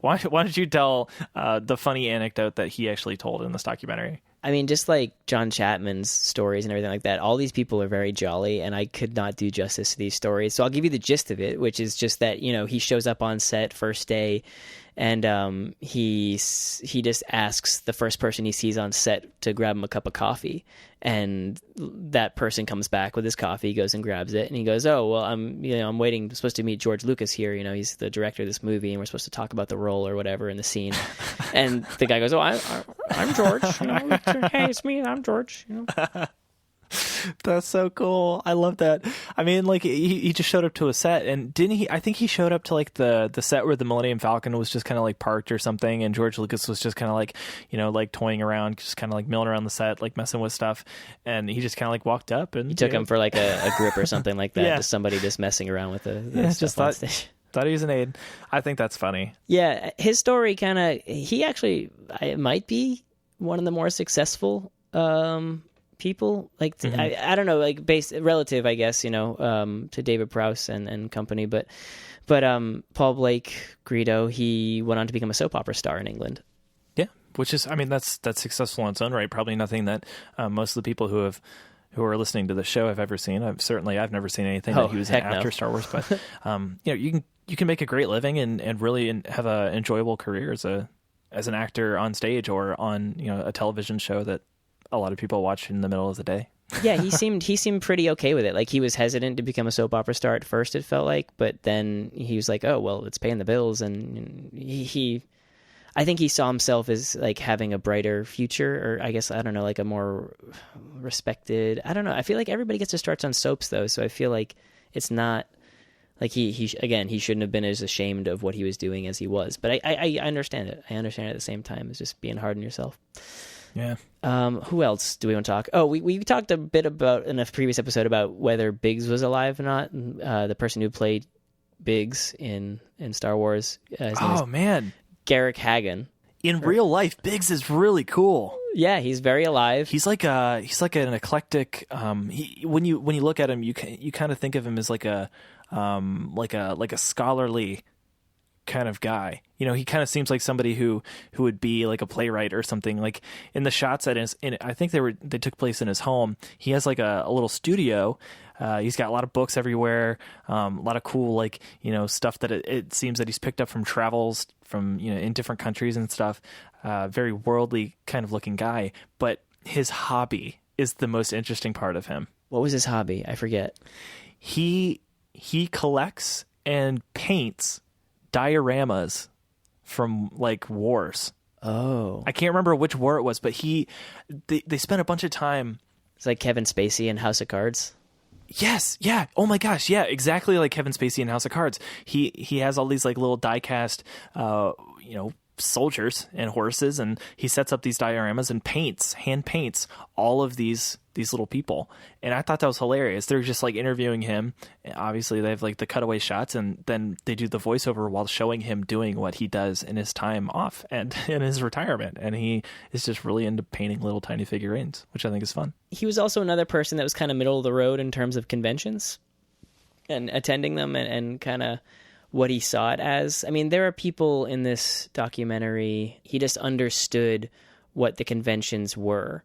Why don't you tell the funny anecdote that he actually told in this documentary? I mean, just like John Chapman's stories and everything like that, all these people are very jolly, and I could not do justice to these stories. So I'll give you the gist of it, which is just that, you know, he shows up on set first day, and he just asks the first person he sees on set to grab him a cup of coffee, and that person comes back with his coffee, goes and grabs it, and he goes, "Oh, well, I'm waiting. I'm supposed to meet George Lucas here. You know, he's the director of this movie, and we're supposed to talk about the role or whatever in the scene." And the guy goes, "Oh, I'm George. You know, hey, it's me. I'm George." You know? That's so cool. I love that. I mean, like he just showed up to a set, and didn't he? I think he showed up to like the set where the Millennium Falcon was just kind of like parked or something, and George Lucas was just kind of like, you know, like toying around, just kind of like milling around the set, like messing with stuff, and he just kind of like walked up and He took him for like a grip or something like that. Yeah. Just somebody just messing around with the Yeah, stuff just on thought- stage. Thought he was an aide. I think that's funny. Yeah, his story kind of, he actually might be one of the more successful people. Like, I don't know, like relative, I guess, you know, to David Prowse and company. But Paul Blake Greedo, he went on to become a soap opera star in England. Yeah, which is, I mean, that's successful in its own right. Probably nothing that most of the people who are listening to the show have ever seen. I've never seen anything that he was in heck after no. Star Wars. But you know, you can make a great living and really have an enjoyable career as an actor on stage or on, you know, a television show that a lot of people watch in the middle of the day. Yeah, he seemed pretty okay with it. Like, he was hesitant to become a soap opera star at first, it felt like, but then he was like, "Oh, well, it's paying the bills," and I think he saw himself as like having a brighter future, or I guess, I don't know, like a more respected. I don't know. I feel like everybody gets to start on soaps though, so I feel like it's not like he shouldn't have been as ashamed of what he was doing as he was. But I understand it. I understand it at the same time. It's just being hard on yourself. Yeah. Who else do we want to talk? Oh, we talked a bit about in a previous episode about whether Biggs was alive or not. The person who played Biggs in Star Wars. His name is Man. Garrick Hagen. In real life, Biggs is really cool. Yeah, he's very alive. He's like an eclectic. When you look at him, you kind of think of him as like a scholarly kind of guy. You know, he kind of seems like somebody who would be like a playwright or something. Like in the shots that I think they took place in his home. He has like a little studio. He's got a lot of books everywhere, a lot of cool, like, you know, stuff that it seems that he's picked up from travels from, you know, in different countries and stuff. Very worldly kind of looking guy, but his hobby is the most interesting part of him. What was his hobby? I forget. He collects and paints dioramas from like wars. Oh, I can't remember which war it was, but they spent a bunch of time. it's like Kevin Spacey in House of Cards. Yes, yeah. Oh my gosh, yeah, exactly like Kevin Spacey in House of Cards. He has all these like little die-cast, you know, soldiers and horses, and he sets up these dioramas and hand paints all of these little people. And I thought that was hilarious. They're just like interviewing him. Obviously, they have like the cutaway shots, and then they do the voiceover while showing him doing what he does in his time off and in his retirement. And he is just really into painting little tiny figurines, which I think is fun. He was also another person that was kind of middle of the road in terms of conventions and attending them and kind of what he saw it as. I mean, there are people in this documentary, he just understood what the conventions were.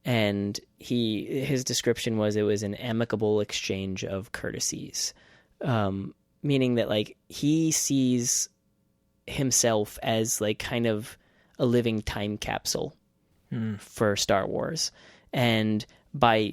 And his description was it was an amicable exchange of courtesies, meaning that like he sees himself as like kind of a living time capsule for Star Wars, and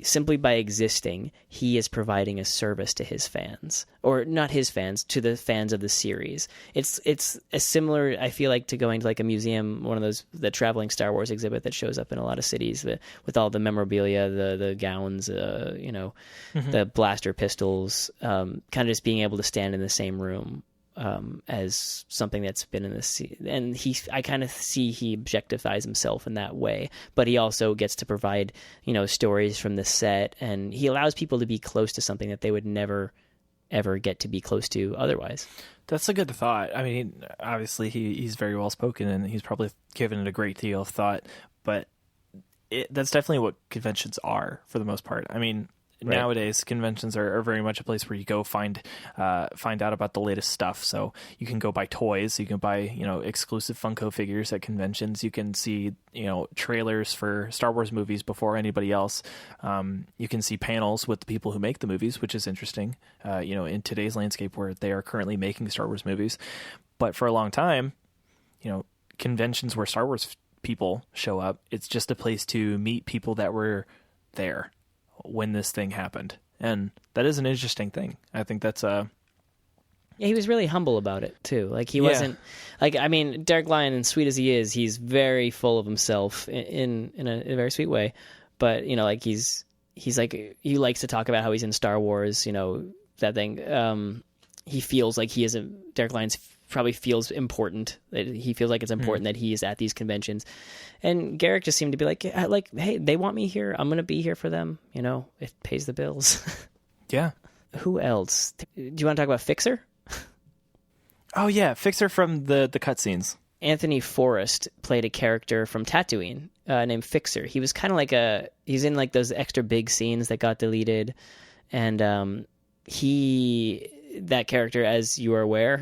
simply by existing, he is providing a service to his fans, or not his fans, to the fans of the series. It's a similar, I feel like, to going to like a museum, one of those, the traveling Star Wars exhibit that shows up in a lot of cities with all the memorabilia, the gowns, you know, the blaster pistols, kind of just being able to stand in the same room as something that's been in this, and I kind of see he objectifies himself in that way, but he also gets to provide, you know, stories from the set, and he allows people to be close to something that they would never ever get to be close to otherwise. That's a good thought. I mean, obviously he's very well spoken, and he's probably given it a great deal of thought, but that's definitely what conventions are for the most part. I mean, nowadays conventions are very much a place where you go find out about the latest stuff. So you can go buy toys, you can buy, exclusive Funko figures at conventions. You can see, trailers for Star Wars movies before anybody else. You can see panels with the people who make the movies, which is interesting, in today's landscape where they are currently making Star Wars movies. But for a long time, conventions where Star Wars people show up, it's just a place to meet people that were there when this thing happened. And that is an interesting thing. I think that's Yeah, he was really humble about it too. Like he wasn't Derek Lyon, and sweet as he is, he's very full of himself in a very sweet way. But he's like, he likes to talk about how he's in Star Wars, that thing. He feels like Derek Lyons probably feels important. That he feels like it's important that he is at these conventions. And Garrick just seemed to be like, hey, they want me here. I'm going to be here for them. It pays the bills. Yeah. Who else? Do you want to talk about Fixer? Oh yeah, Fixer from the cutscenes. Anthony Forrest played a character from Tatooine named Fixer. He was kind of he's in like those extra big scenes that got deleted, and that character, as you are aware,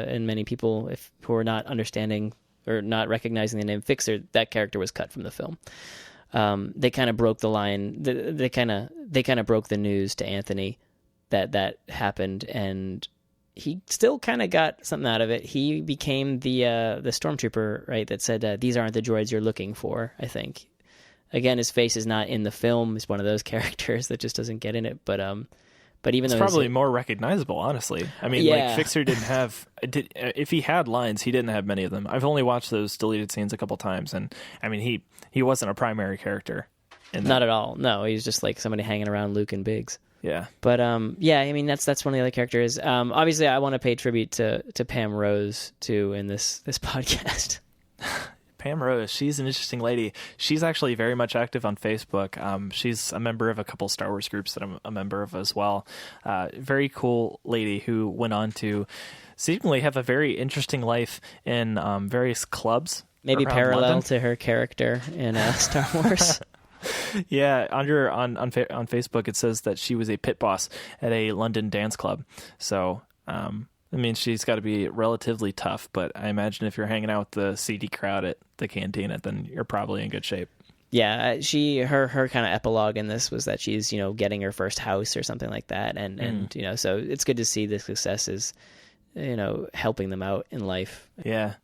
and many people who are not understanding or not recognizing the name Fixer, that character was cut from the film. They kind of broke the line. They kind of broke the news to Anthony that happened, and he still kind of got something out of it. He became the stormtrooper, right? That said, "These aren't the droids you're looking for." I think. Again, his face is not in the film. He's one of those characters that just doesn't get in it. But even though it's probably more recognizable, honestly. I mean, like Fixer didn't have. If he had lines, he didn't have many of them. I've only watched those deleted scenes a couple times, and I mean, he wasn't a primary character. Not at all. No, he's just like somebody hanging around Luke and Biggs. Yeah. But yeah, I mean that's one of the other characters. Obviously, I want to pay tribute to Pam Rose too in this podcast. Pam Rose, she's an interesting lady. She's actually very much active on Facebook. She's a member of a couple Star Wars groups that I'm a member of as well. Very cool lady who went on to seemingly have a very interesting life in various clubs. Maybe parallel London. To her character in Star Wars. Yeah, on Facebook it says that she was a pit boss at a London dance club. So, I mean, she's got to be relatively tough, but I imagine if you're hanging out with the seedy crowd at the cantina, then you're probably in good shape. Yeah, her kind of epilogue in this was that she's, getting her first house or something like that, and so it's good to see the success is, helping them out in life. Yeah.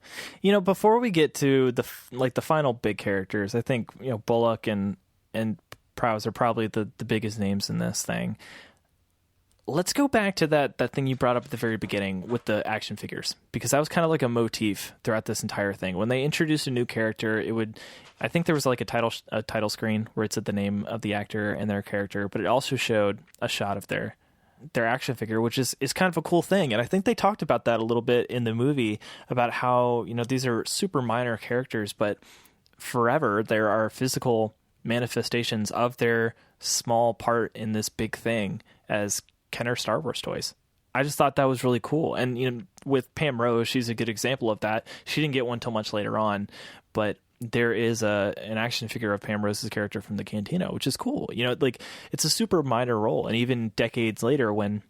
Before we get to the final big characters, I think, Bullock and Prowse are probably the biggest names in this thing. Let's go back to that thing you brought up at the very beginning with the action figures, because that was kind of like a motif throughout this entire thing. When they introduced a new character, I think there was like a title screen where it said the name of the actor and their character, but it also showed a shot of their action figure, which is kind of a cool thing. And I think they talked about that a little bit in the movie about how, these are super minor characters, but forever there are physical manifestations of their small part in this big thing as Kenner Star Wars toys. I just thought that was really cool. And with Pam Rose, she's a good example of that. She didn't get one till much later on, but there is an action figure of Pam Rose's character from the Cantina, which is cool. It's a super minor role. And even decades later, when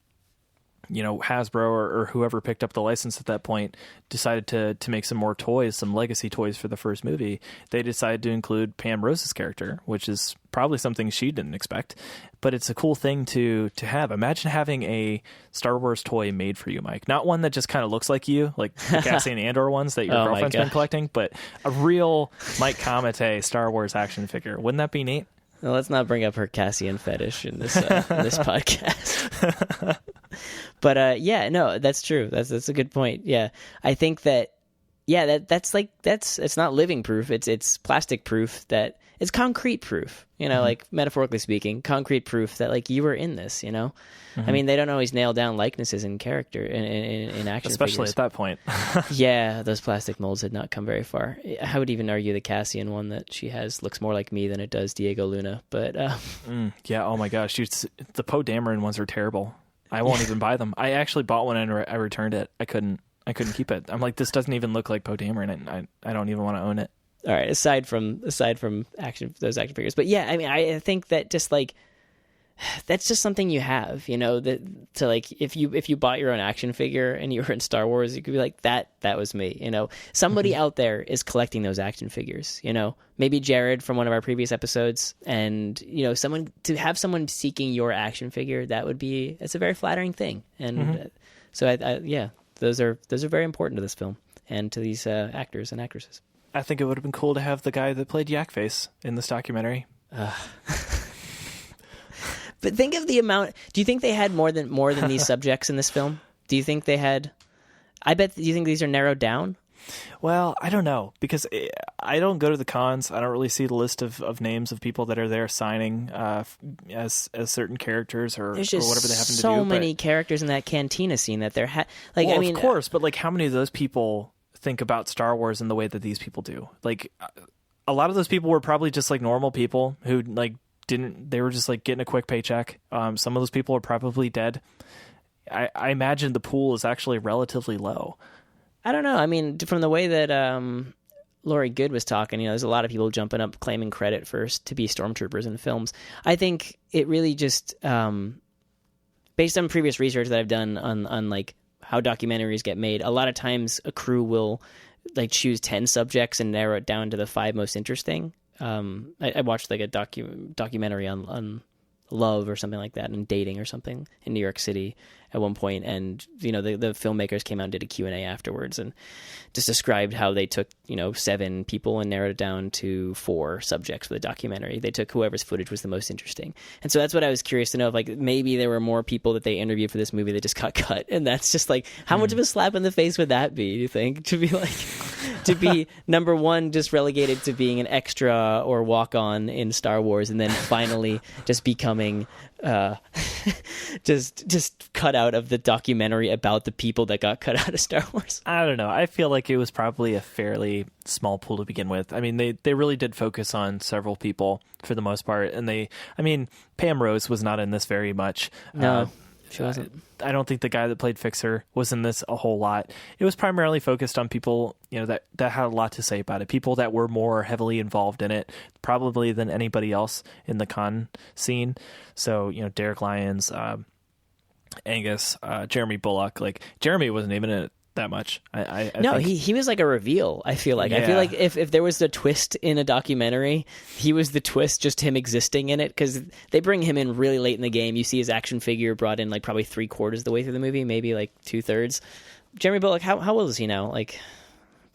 Hasbro or whoever picked up the license at that point decided to make some more toys, some legacy toys for the first movie, they decided to include Pam Rose's character, which is probably something she didn't expect. But it's a cool thing to have. Imagine having a Star Wars toy made for you, Mike. Not one that just kind of looks like you, like the Cassian Andor ones that your girlfriend's been collecting, but a real Mike Kamate Star Wars action figure. Wouldn't that be neat? Well, let's not bring up her Cassian fetish in this this podcast. But yeah, no, that's true. That's a good point. Yeah, I think that that's it's not living proof. It's plastic proof that it's concrete proof. Like metaphorically speaking, concrete proof that like you were in this. I mean, they don't always nail down likenesses in character in action, especially figures. At that point. Yeah, those plastic molds had not come very far. I would even argue the Cassian one that she has looks more like me than it does Diego Luna. But yeah, oh my gosh, the Poe Dameron ones are terrible. I won't even buy them. I actually bought one and I returned it. I couldn't keep it. I'm like, this doesn't even look like Poe Dameron, and I don't even want to own it. All right, aside from those action figures, but yeah, I mean, I think that just like that's just something you have, that to like, if you bought your own action figure and you were in Star Wars, you could be like, that was me, somebody out there is collecting those action figures, maybe Jared from one of our previous episodes, and someone seeking your action figure, it's a very flattering thing. And so I those are very important to this film and to these actors and actresses. I think it would have been cool to have the guy that played Yakface in this documentary. But think of the amount. Do you think they had more than these subjects in this film? Do you think they had? Do you think these are narrowed down? Well, I don't know, because I don't go to the cons. I don't really see the list of names of people that are there signing as certain characters or whatever they happen to do. So many characters in that cantina scene that they're of course, but like, how many of those people think about Star Wars in the way that these people do? Like, a lot of those people were probably just like normal people who like they were just like getting a quick paycheck. Some of those people are probably dead. I imagine the pool is actually relatively low. I don't know. I mean, from the way that Laurie Good was talking, there's a lot of people jumping up claiming credit to be stormtroopers in films. I think it really just, based on previous research that I've done on like how documentaries get made, a lot of times a crew will like choose 10 subjects and narrow it down to the 5 most interesting. I watched like a documentary on love or something like that, and dating or something in New York City at one point, and the filmmakers came out and did a Q&A afterwards and just described how they took 7 people and narrowed it down to 4 subjects for the documentary. They took whoever's footage was the most interesting, and so that's what I was curious to know, if like maybe there were more people that they interviewed for this movie that just got cut, and that's just like, how much of a slap in the face would that be, you think, to be like to be number one just relegated to being an extra or walk on in Star Wars, and then finally just becoming just cut out of the documentary about the people that got cut out of Star Wars. I don't know. I feel like it was probably a fairly small pool to begin with. I mean, they really did focus on several people for the most part, and Pam Rose was not in this very much. No, she wasn't. I don't think the guy that played Fixer was in this a whole lot. It was primarily focused on people, that had a lot to say about it. People that were more heavily involved in it, probably than anybody else in the con scene. So, Derek Lyons, Angus, Jeremy Bullock. Like, Jeremy wasn't even in it that much. I think he was like a reveal. I feel like if there was a twist in a documentary, he was the twist, just him existing in it, because they bring him in really late in the game. You see his action figure brought in like probably 3/4 of the way through the movie, maybe like 2/3. Jeremy Bullock, how old is he now? Like,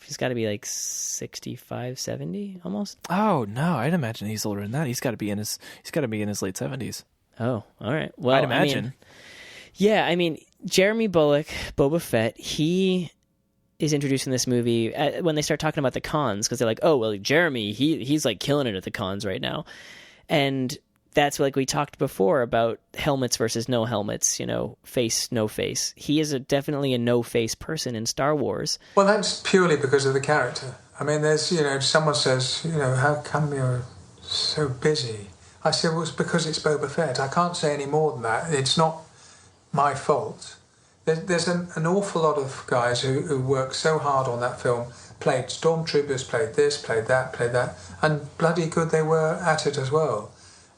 he's got to be like 65, 70 almost. Oh no, I'd imagine he's older than that. He's got to be in his late 70s. Oh, all right. Well, I'd imagine. Jeremy Bullock, Boba Fett, he is introduced in this movie when they start talking about the cons, because they're like, oh, well, Jeremy, he's like killing it at the cons right now. And that's like we talked before about helmets versus no helmets, face, no face. He is definitely a no-face person in Star Wars. Well, that's purely because of the character. I mean, there's, someone says, how come you're so busy? I said, well, it's because it's Boba Fett. I can't say any more than that. It's not my fault. There's an awful lot of guys who worked so hard on that film, played stormtroopers, played this, played that, and bloody good they were at it as well.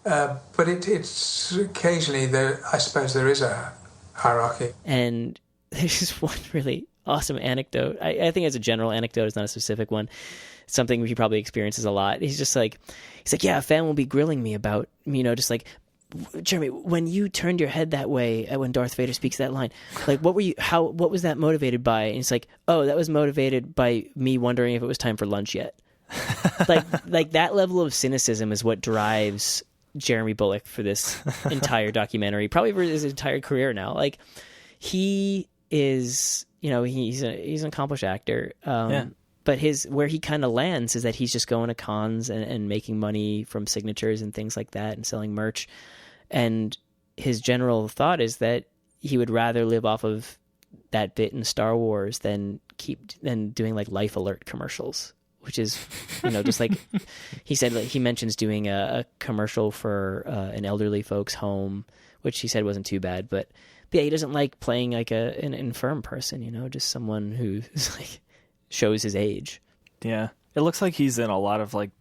But it's occasionally I suppose there is a hierarchy. And there's just one really awesome anecdote. I think it's a general anecdote, it's not a specific one. It's something he probably experiences a lot. He's like, yeah, a fan will be grilling me about, just like, Jeremy, when you turned your head that way when Darth Vader speaks that line, like, what was that motivated by? And it's like, oh, that was motivated by me wondering if it was time for lunch yet. like that level of cynicism is what drives Jeremy Bullock for this entire documentary, probably for his entire career now. Like, he is, he's an accomplished actor. But where he kind of lands is that he's just going to cons and making money from signatures and things like that and selling merch. And his general thought is that he would rather live off of that bit in Star Wars than doing like Life Alert commercials, which is, just like he said, like, he mentions doing a commercial for an elderly folks home, which he said wasn't too bad. But yeah, he doesn't like playing like an infirm person, just someone who's like shows his age. Yeah. It looks like he's in a lot of like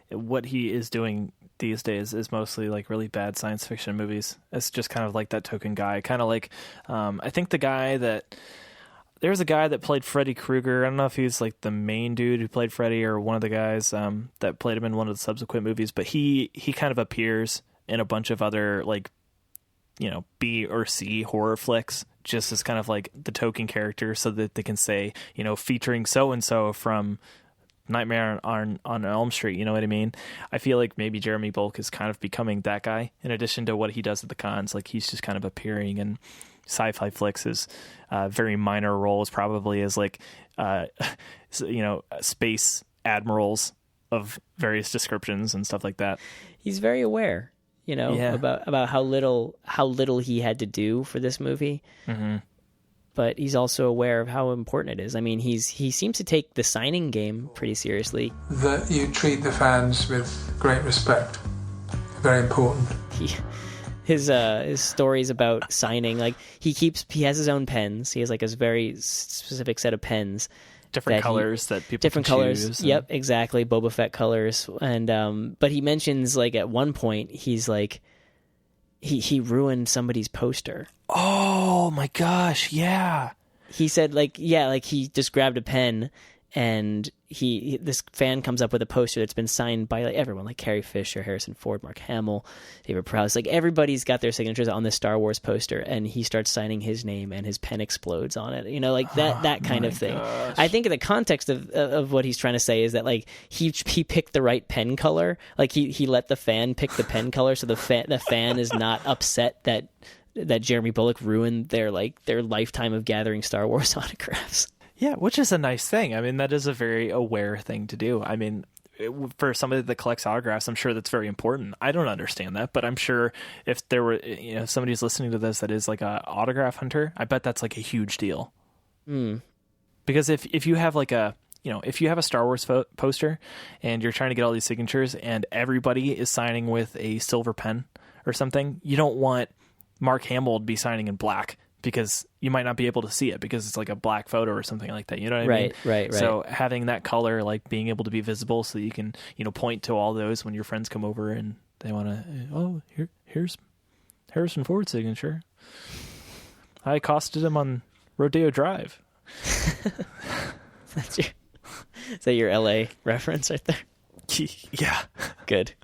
what he is doing these days is mostly like really bad science fiction movies. It's just kind of like that token guy, kind of like I think there was a guy that played Freddy Krueger. I don't know if he's like the main dude who played Freddy or one of the guys that played him in one of the subsequent movies, but he kind of appears in a bunch of other like, you know, B or C horror flicks just as kind of like the token character so that they can say, you know, featuring so-and-so from Nightmare on Elm Street, you know what I mean? I feel like maybe Jeremy Bulk is kind of becoming that guy in addition to what he does at the cons. Like he's just kind of appearing in sci-fi flicks as very minor roles, probably as like, you know, space admirals of various descriptions and stuff like that. He's very aware, you know, about how little he had to do for this movie. Mm-hmm. But he's also aware of how important it is. I mean, he seems to take the signing game pretty seriously. That you treat the fans with great respect. Very important. His stories about signing, like he has his own pens. He has like his very specific set of pens. Different colors that people different can colors. choose. Yep, exactly. Boba Fett colors. And but he mentions like at one point he's like he ruined somebody's poster. Oh my gosh, yeah. He said like he just grabbed a pen and this fan comes up with a poster that's been signed by like everyone, like Carrie Fisher, Harrison Ford, Mark Hamill, David Prowse, like everybody's got their signatures on this Star Wars poster, and he starts signing his name and his pen explodes on it, you know, like that kind of thing. Gosh. I think in the context of what he's trying to say is that like he picked the right pen color, like he let the fan pick the pen color, so the fan is not upset that Jeremy Bulloch ruined their lifetime of gathering Star Wars autographs. Yeah, which is a nice thing. I mean, that is a very aware thing to do. I mean, for somebody that collects autographs, I'm sure that's very important. I don't understand that, but I'm sure if there were, you know, somebody's listening to this that is like a autograph hunter, I bet that's like a huge deal. Because if you have like if you have a Star Wars poster and you're trying to get all these signatures and everybody is signing with a silver pen or something, you don't want Mark Hamill to be signing in black, because you might not be able to see it because it's like a black photo or something like that. You know what I mean? Right. So having that color, like being able to be visible so you can, you know, point to all those when your friends come over and they want to, here's Harrison Ford's signature. I accosted him on Rodeo Drive. Is that your LA reference right there? Yeah. Good.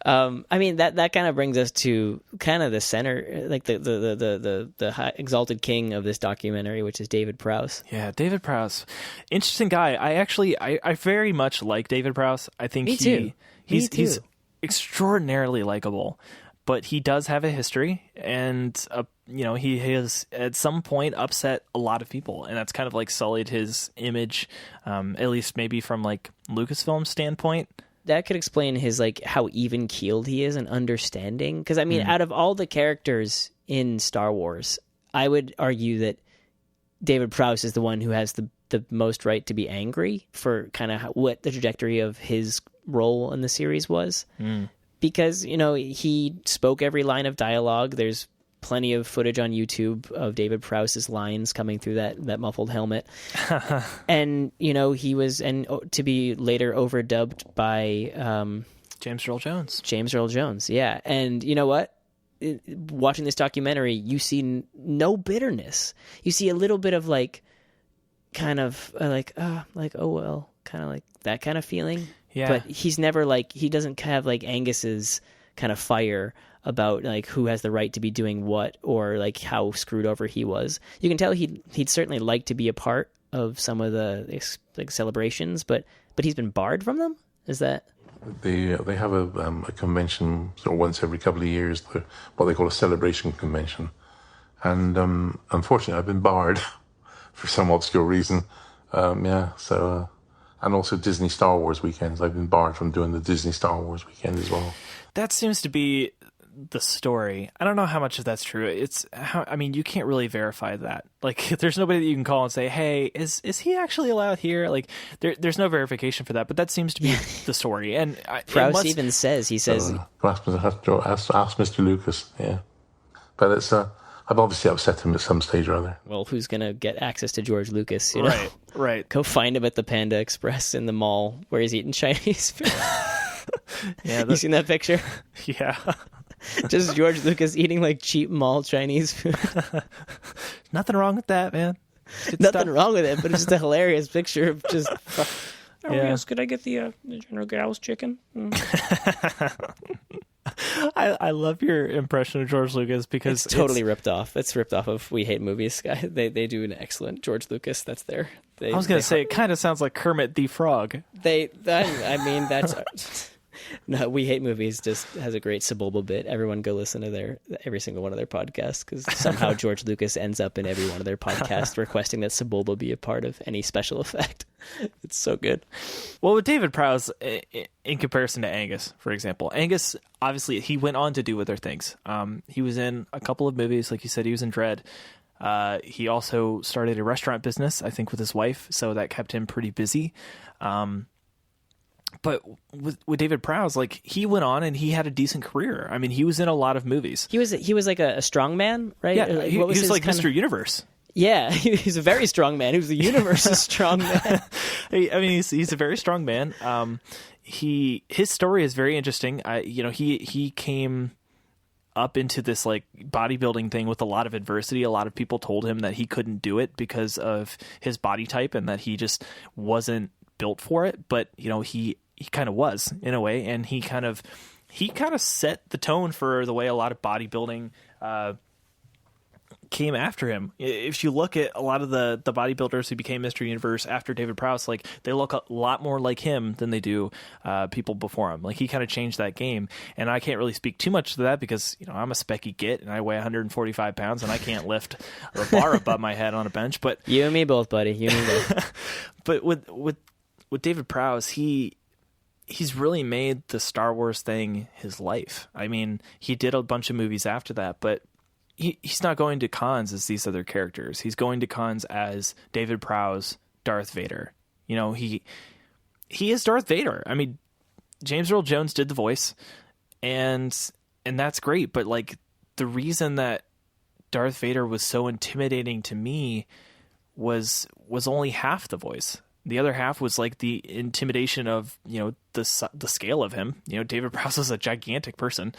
I mean that kind of brings us to kind of the center, like the high, exalted king of this documentary, which is David Prowse. Yeah, David Prowse, interesting guy. I very much like David Prowse. I think Me too. He's extraordinarily likable, but he does have a history, and you know, he has at some point upset a lot of people, and that's kind of like sullied his image, at least maybe from like Lucasfilm's standpoint. That could explain his like how even keeled he is and understanding. Because I mean, out of all the characters in Star Wars, I would argue that David Prowse is the one who has the most right to be angry for kind of what the trajectory of his role in the series was. Because, you know, he spoke every line of dialogue. There's plenty of footage on YouTube of David Prowse's lines coming through that muffled helmet. And, you know, he was, and to be later overdubbed by James Earl Jones. Yeah. And you know what? Watching this documentary, you see no bitterness. You see a little bit of like, kind of oh well, kind of like that kind of feeling. Yeah. But he's never like, he doesn't have like Angus's kind of fire about like who has the right to be doing what, or like how screwed over he was. You can tell he'd certainly like to be a part of some of the like celebrations, but he's been barred from them. Is that? They have a convention sort of once every couple of years, what they call a celebration convention, and unfortunately I've been barred for some obscure reason. So and also Disney Star Wars weekends. I've been barred from doing the Disney Star Wars weekend as well. That seems to be the story. I don't know how much of that's true. I mean, you can't really verify that. Like, there's nobody that you can call and say, "Hey, is he actually allowed here?" Like, there's no verification for that. But that seems to be the story. And Prowse even says I have to ask Mr. Lucas. Yeah, but it's I've obviously upset him at some stage or other. Well, who's gonna get access to George Lucas? You know? Right. Go find him at the Panda Express in the mall where he's eating Chinese food. Yeah, You seen that picture? yeah. Just George Lucas eating like cheap mall Chinese food. Nothing wrong with that, man. Good Nothing stuff. wrong with it, but it's just a hilarious picture of just. Oh, Yeah. yes, could I get the General Gao's chicken? I love your impression of George Lucas because It's totally ripped off. It's ripped off of We Hate Movies. They do an excellent George Lucas. That's their. I was going to say, it kind of sounds like Kermit the Frog. I mean, that's. No, We Hate Movies just has a great Sebulba bit. Everyone go listen to every single one of their podcasts, because somehow George Lucas ends up in every one of their podcasts requesting that Sebulba be a part of any special effect. It's so good. Well, with David Prowse, in comparison to Angus, for example, Angus, obviously, he went on to do other things. He was in a couple of movies, like you said, he was in Dread. He also started a restaurant business, I think, with his wife, so that kept him pretty busy. But with David Prowse, like, he went on and he had a decent career. I mean, he was in a lot of movies. He was like a strong man, right? Yeah, he was his like kind of- Mr. Universe. Yeah, he's a very strong man. He was the universe's strong man. I mean, he's a very strong man. His story is very interesting. He came up into this like bodybuilding thing with a lot of adversity. A lot of people told him that he couldn't do it because of his body type and that he just wasn't built for it. But he kind of was, in a way, and he kind of set the tone for the way a lot of bodybuilding came after him. If you look at a lot of the bodybuilders who became Mr. Universe after David Prowse, like, they look a lot more like him than they do people before him. Like, he kind of changed that game, and I can't really speak too much to that because I'm a specky git and I weigh 145 pounds and I can't lift a bar above my head on a bench. But You and me both, buddy. You and me both. but with David Prowse, he's really made the Star Wars thing his life. I mean, he did a bunch of movies after that, but he's not going to cons as these other characters. He's going to cons as David Prowse, Darth Vader. He is Darth Vader. I mean, James Earl Jones did the voice, and that's great. But like, the reason that Darth Vader was so intimidating to me was only half the voice. The other half was like the intimidation of the scale of him. David Prowse was a gigantic person.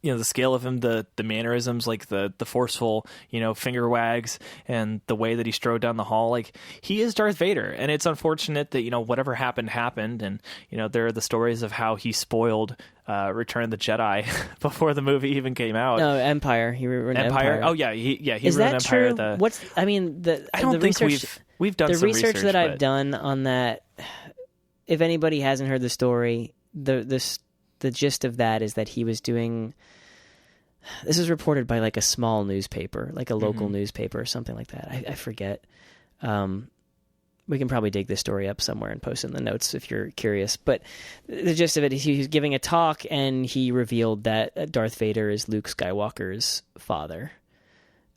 The scale of him, the mannerisms, like the forceful, finger wags, and the way that he strode down the hall. Like, he is Darth Vader. And it's unfortunate that, whatever happened. And, there are the stories of how he spoiled Return of the Jedi before the movie even came out. No, Empire. He ruined Empire. Oh, yeah. He Is ruined that Empire. true? I don't think research, we've done the some research that I've but- done on that. If anybody hasn't heard the story, the gist of that is that he was doing. This is reported by like a small newspaper, like a local newspaper or something like that. I forget. We can probably dig this story up somewhere and post it in the notes if you're curious. But the gist of it is he was giving a talk and he revealed that Darth Vader is Luke Skywalker's father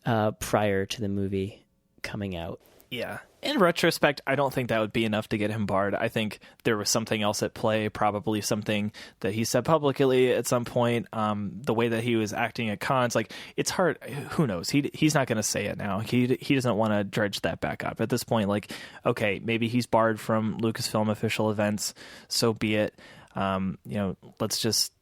prior to the movie coming out. Yeah. In retrospect, I don't think that would be enough to get him barred. I think there was something else at play, probably something that he said publicly at some point. The way that he was acting at cons, like, it's hard. Who knows? He's not going to say it now. He doesn't want to dredge that back up at this point. Like, okay, maybe he's barred from Lucasfilm official events. So be it. Let's just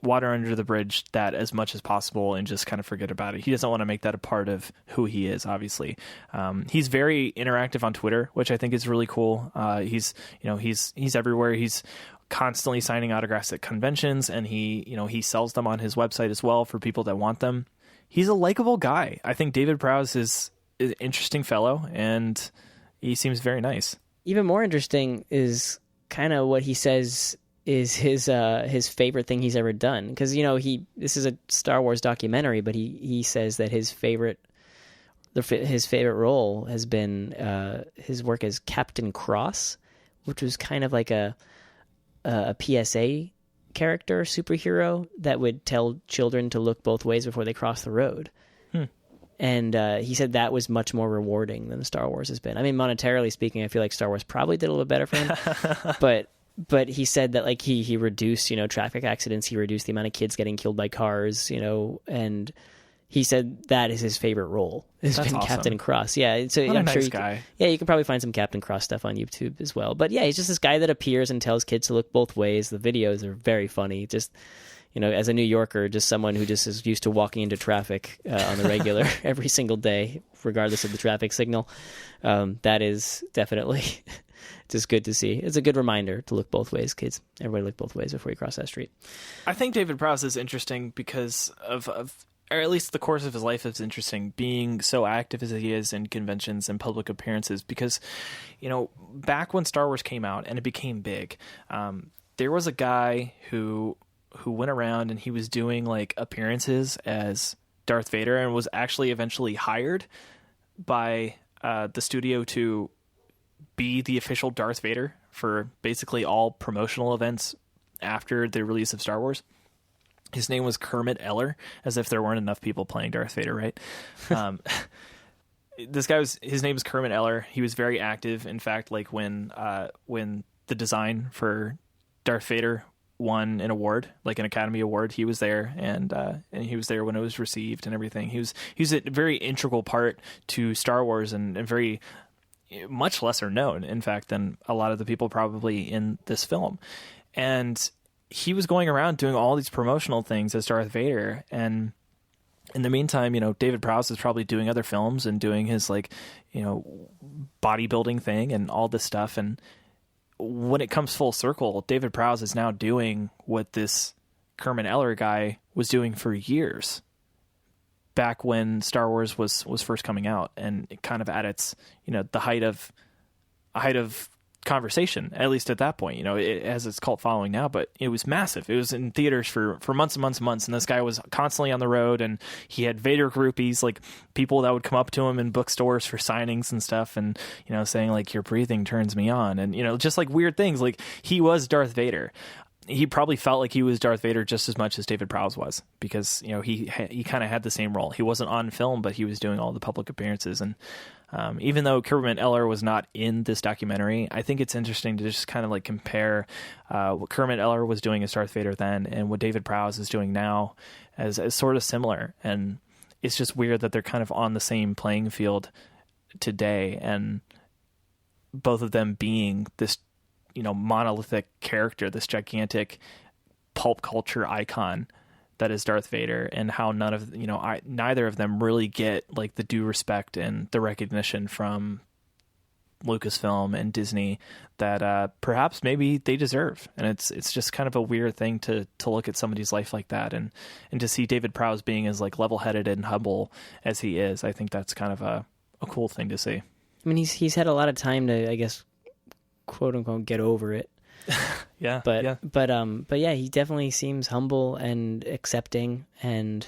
water under the bridge that as much as possible and just kind of forget about it. He doesn't want to make that a part of who he is, obviously. He's very interactive on Twitter, which I think is really cool. He's everywhere. He's constantly signing autographs at conventions, and he sells them on his website as well for people that want them. He's a likable guy. I think David Prowse is an interesting fellow, and he seems very nice. Even more interesting is kind of what he says is his favorite thing he's ever done, because this is a Star Wars documentary, but he says that his favorite role has been his work as Captain Cross, which was kind of like a PSA character superhero that would tell children to look both ways before they cross the road. And he said that was much more rewarding than Star Wars has been. I mean, monetarily speaking, I feel like Star Wars probably did a little bit better for him, But he said that like he reduced, traffic accidents. He reduced the amount of kids getting killed by cars, and he said that is his favorite role. Has That's been awesome. Captain Cross. Yeah, so What a I'm sure nice guy. you can probably find some Captain Cross stuff on YouTube as well. But yeah, he's just this guy that appears and tells kids to look both ways. The videos are very funny. Just, as a New Yorker, just someone who just is used to walking into traffic on the regular every single day, regardless of the traffic signal. That is definitely just good to see. It's a good reminder to look both ways, kids. Everybody look both ways before you cross that street. I think David Prowse is interesting because of or at least the course of his life is interesting, being so active as he is in conventions and public appearances. Because, back when Star Wars came out and it became big, there was a guy who went around and he was doing like appearances as Darth Vader and was actually eventually hired by the studio to be the official Darth Vader for basically all promotional events after the release of Star Wars. His name was Kermit Eller, as if there weren't enough people playing Darth Vader, right? His name is Kermit Eller. He was very active. In fact, like when the design for Darth Vader won an award, like an Academy Award, he was there, and he was there when it was received and everything. He was a very integral part to Star Wars and very much lesser known, in fact, than a lot of the people probably in this film. And he was going around doing all these promotional things as Darth Vader. And in the meantime, David Prowse is probably doing other films and doing his bodybuilding thing and all this stuff. And when it comes full circle, David Prowse is now doing what this Kermit Eller guy was doing for years back when Star Wars was first coming out, and kind of at its, the height of conversation, at least at that point. It has its cult following now, but it was massive. It was in theaters for months and months and months, and this guy was constantly on the road, and he had Vader groupies, like people that would come up to him in bookstores for signings and stuff, and saying like, your breathing turns me on, and just like weird things. Like, he was Darth Vader. He probably felt like he was Darth Vader just as much as David Prowse was, because he kind of had the same role. He wasn't on film, but he was doing all the public appearances. And even though Kermit Eller was not in this documentary, I think it's interesting to just kind of like compare what Kermit Eller was doing as Darth Vader then and what David Prowse is doing now as sort of similar. And it's just weird that they're kind of on the same playing field today, and both of them being this monolithic character, this gigantic pulp culture icon that is Darth Vader, and how neither of them really get like the due respect and the recognition from Lucasfilm and Disney that perhaps maybe they deserve. And it's just kind of a weird thing to look at somebody's life like that, and to see David Prowse being as like level-headed and humble as he is. I think that's kind of a cool thing to see. I mean, he's had a lot of time to, I guess, quote unquote, get over it. Yeah. But yeah, he definitely seems humble and accepting, and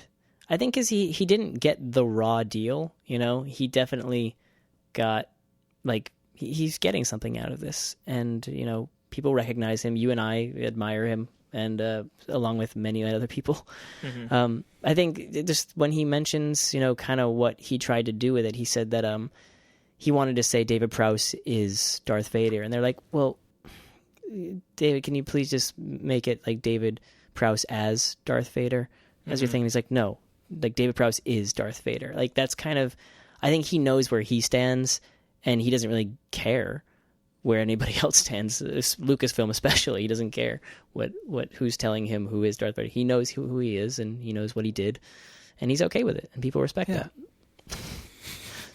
I think because he didn't get the raw deal, he definitely got like he's getting something out of this, and people recognize him. You and I admire him, and along with many other people. Mm-hmm. I think just when he mentions kind of what he tried to do with it, he said that he wanted to say David Prowse is Darth Vader, and they're like, well, David, can you please just make it like David Prowse as Darth Vader as your thing? And he's like, no, like David Prowse is Darth Vader. Like, that's kind of, I think he knows where he stands, and he doesn't really care where anybody else stands. Lucasfilm especially, he doesn't care what who's telling him who is Darth Vader. He knows who he is, and he knows what he did, and he's okay with it, and people respect that.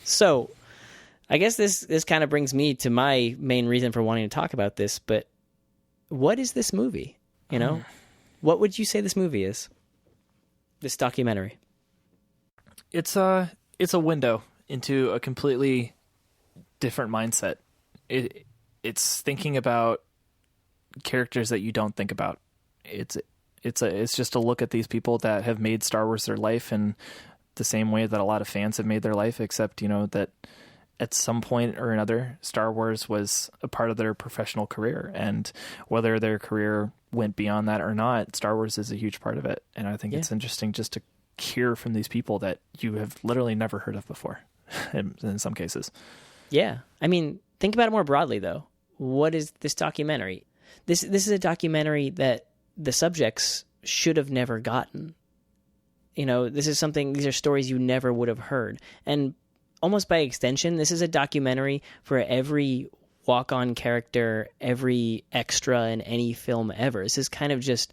So I guess this kind of brings me to my main reason for wanting to talk about this, but what is this movie? What would you say this movie is? This documentary? It's a window into a completely different mindset. It's thinking about characters that you don't think about. It's just a look at these people that have made Star Wars their life in the same way that a lot of fans have made their life, except that at some point or another, Star Wars was a part of their professional career, and whether their career went beyond that or not, Star Wars is a huge part of it. And I think it's interesting just to hear from these people that you have literally never heard of before, in some cases. Yeah. I mean, think about it more broadly, though. What is this documentary? This is a documentary that the subjects should have never gotten. this is something, these are stories you never would have heard. And almost by extension, this is a documentary for every walk-on character, every extra in any film ever. This is kind of just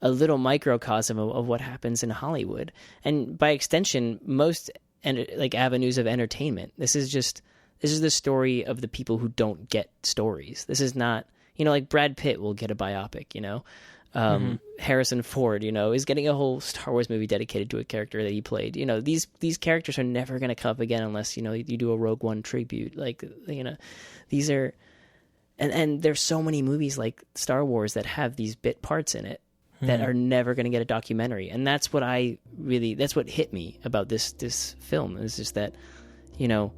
a little microcosm of what happens in Hollywood. And by extension, most avenues of entertainment. This is the story of the people who don't get stories. This is not, like Brad Pitt will get a biopic, Harrison Ford, is getting a whole Star Wars movie dedicated to a character that he played. These characters are never going to come up again unless, you do a Rogue One tribute. These are, and there's so many movies like Star Wars that have these bit parts in it that are never going to get a documentary. And that's what that's what hit me about this film. It's just that, there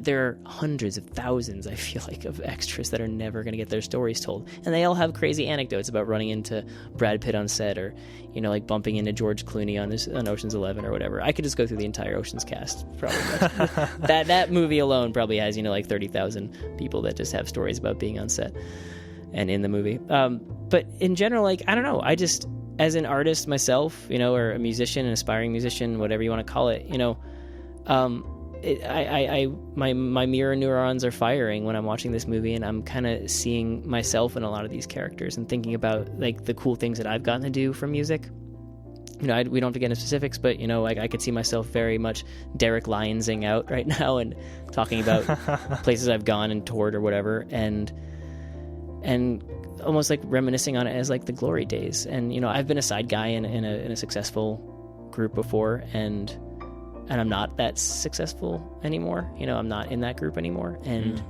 are hundreds of thousands, I feel like, of extras that are never going to get their stories told. And they all have crazy anecdotes about running into Brad Pitt on set, or, like bumping into George Clooney on Ocean's 11 or whatever. I could just go through the entire Ocean's cast, probably. that movie alone probably has, 30,000 people that just have stories about being on set and in the movie. But in general, I don't know. I just, as an artist myself, or a musician, an aspiring musician, whatever you want to call it, my mirror neurons are firing when I'm watching this movie, and I'm kind of seeing myself in a lot of these characters and thinking about the cool things that I've gotten to do for music. We don't have to get into specifics, but I could see myself very much Derek Lyonsing out right now and talking about places I've gone and toured or whatever, and almost reminiscing on it as the glory days. And I've been a side guy in a successful group before, and I'm not that successful anymore. I'm not in that group anymore, and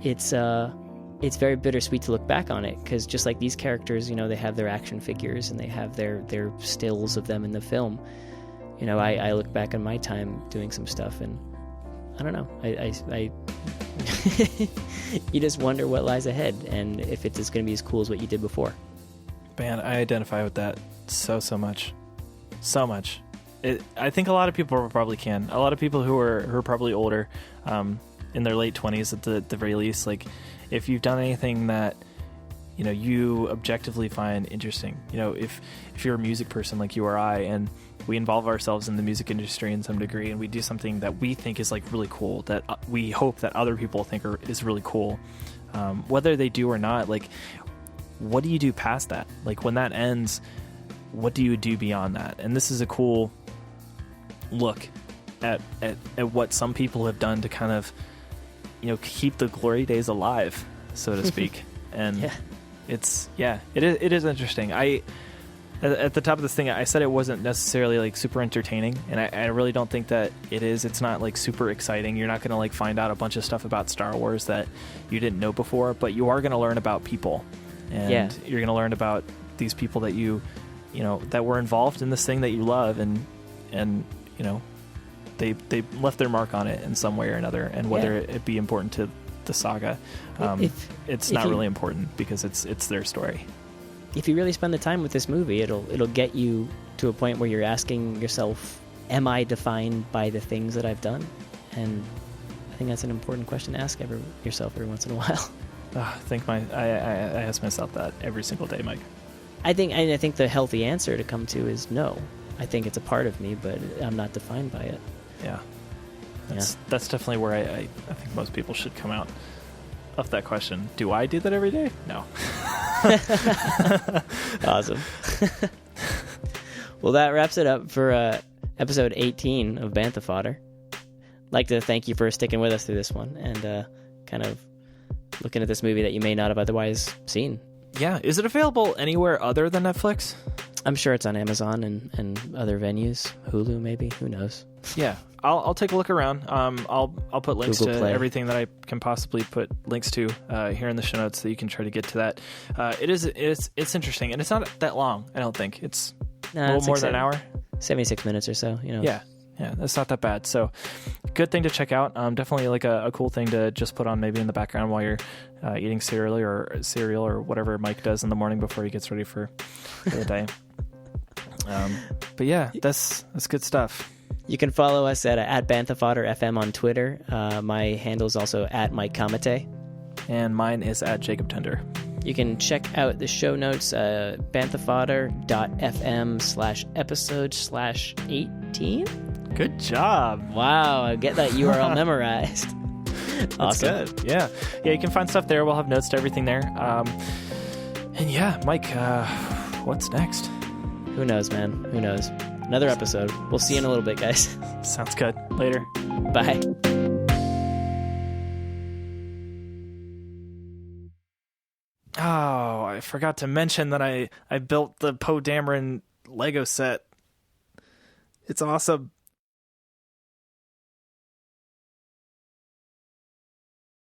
it's very bittersweet to look back on it, because just like these characters, they have their action figures and they have their stills of them in the film. I look back on my time doing some stuff, and I don't know. I you just wonder what lies ahead, and if it's going to be as cool as what you did before. Man, I identify with that so much. I think a lot of people probably can. A lot of people who are probably older, in their late 20s at the very least, if you've done anything that you objectively find interesting, if you're a music person like you or I, and we involve ourselves in the music industry in some degree, and we do something that we think is really cool, that we hope that other people think is really cool, whether they do or not, what do you do past that? When that ends, what do you do beyond that? And this is a cool look at what some people have done to kind of keep the glory days alive, so to speak. And it is interesting. At the top of this thing, I said it wasn't necessarily super entertaining, and I really don't think that it is. It's not super exciting. You're not going to find out a bunch of stuff about Star Wars that you didn't know before, but you are going to learn about people, and you're going to learn about these people that that were involved in this thing that you love, and they left their mark on it in some way or another, and whether it be important to the saga, it's not really important, because it's their story. If you really spend the time with this movie, it'll get you to a point where you're asking yourself, am I defined by the things that I've done? And I think that's an important question to ask yourself every once in a while. I ask myself that every single day, Mike. I think the healthy answer to come to is no. I think it's a part of me, but I'm not defined by it. Yeah. That's definitely where I think most people should come out of that question. Do I do that every day? No. Awesome. Well, that wraps it up for episode 18 of Bantha Fodder. I'd like to thank you for sticking with us through this one and kind of looking at this movie that you may not have otherwise seen. Yeah. Is it available anywhere other than Netflix? I'm sure it's on Amazon and other venues. Hulu, maybe. Who knows? Yeah. I'll take a look around. I'll put links Google to Play. Everything that I can possibly put links to here in the show notes, so you can try to get to that. It's interesting, and it's not that long. I don't think it's a little more than an hour, 76 minutes or so. Yeah, that's not that bad. So, good thing to check out. Definitely a cool thing to just put on maybe in the background while you're eating cereal or whatever Mike does in the morning before he gets ready for the day. But yeah, that's good stuff. You can follow us at Bantha Fodder FM on Twitter. My handle is also at Mike Kamate. And mine is at Jacob Tender. You can check out the show notes, banthafodder.fm/episode/18. Good job. Wow, I get that URL memorized. That's Awesome. good. Yeah. You can find stuff there. We'll have notes to everything there. And yeah, Mike, what's next? Who knows, man? Who knows? Another episode. We'll see you in a little bit, guys. Sounds good. Later. Bye. Oh, I forgot to mention that I built the Poe Dameron Lego set. It's awesome.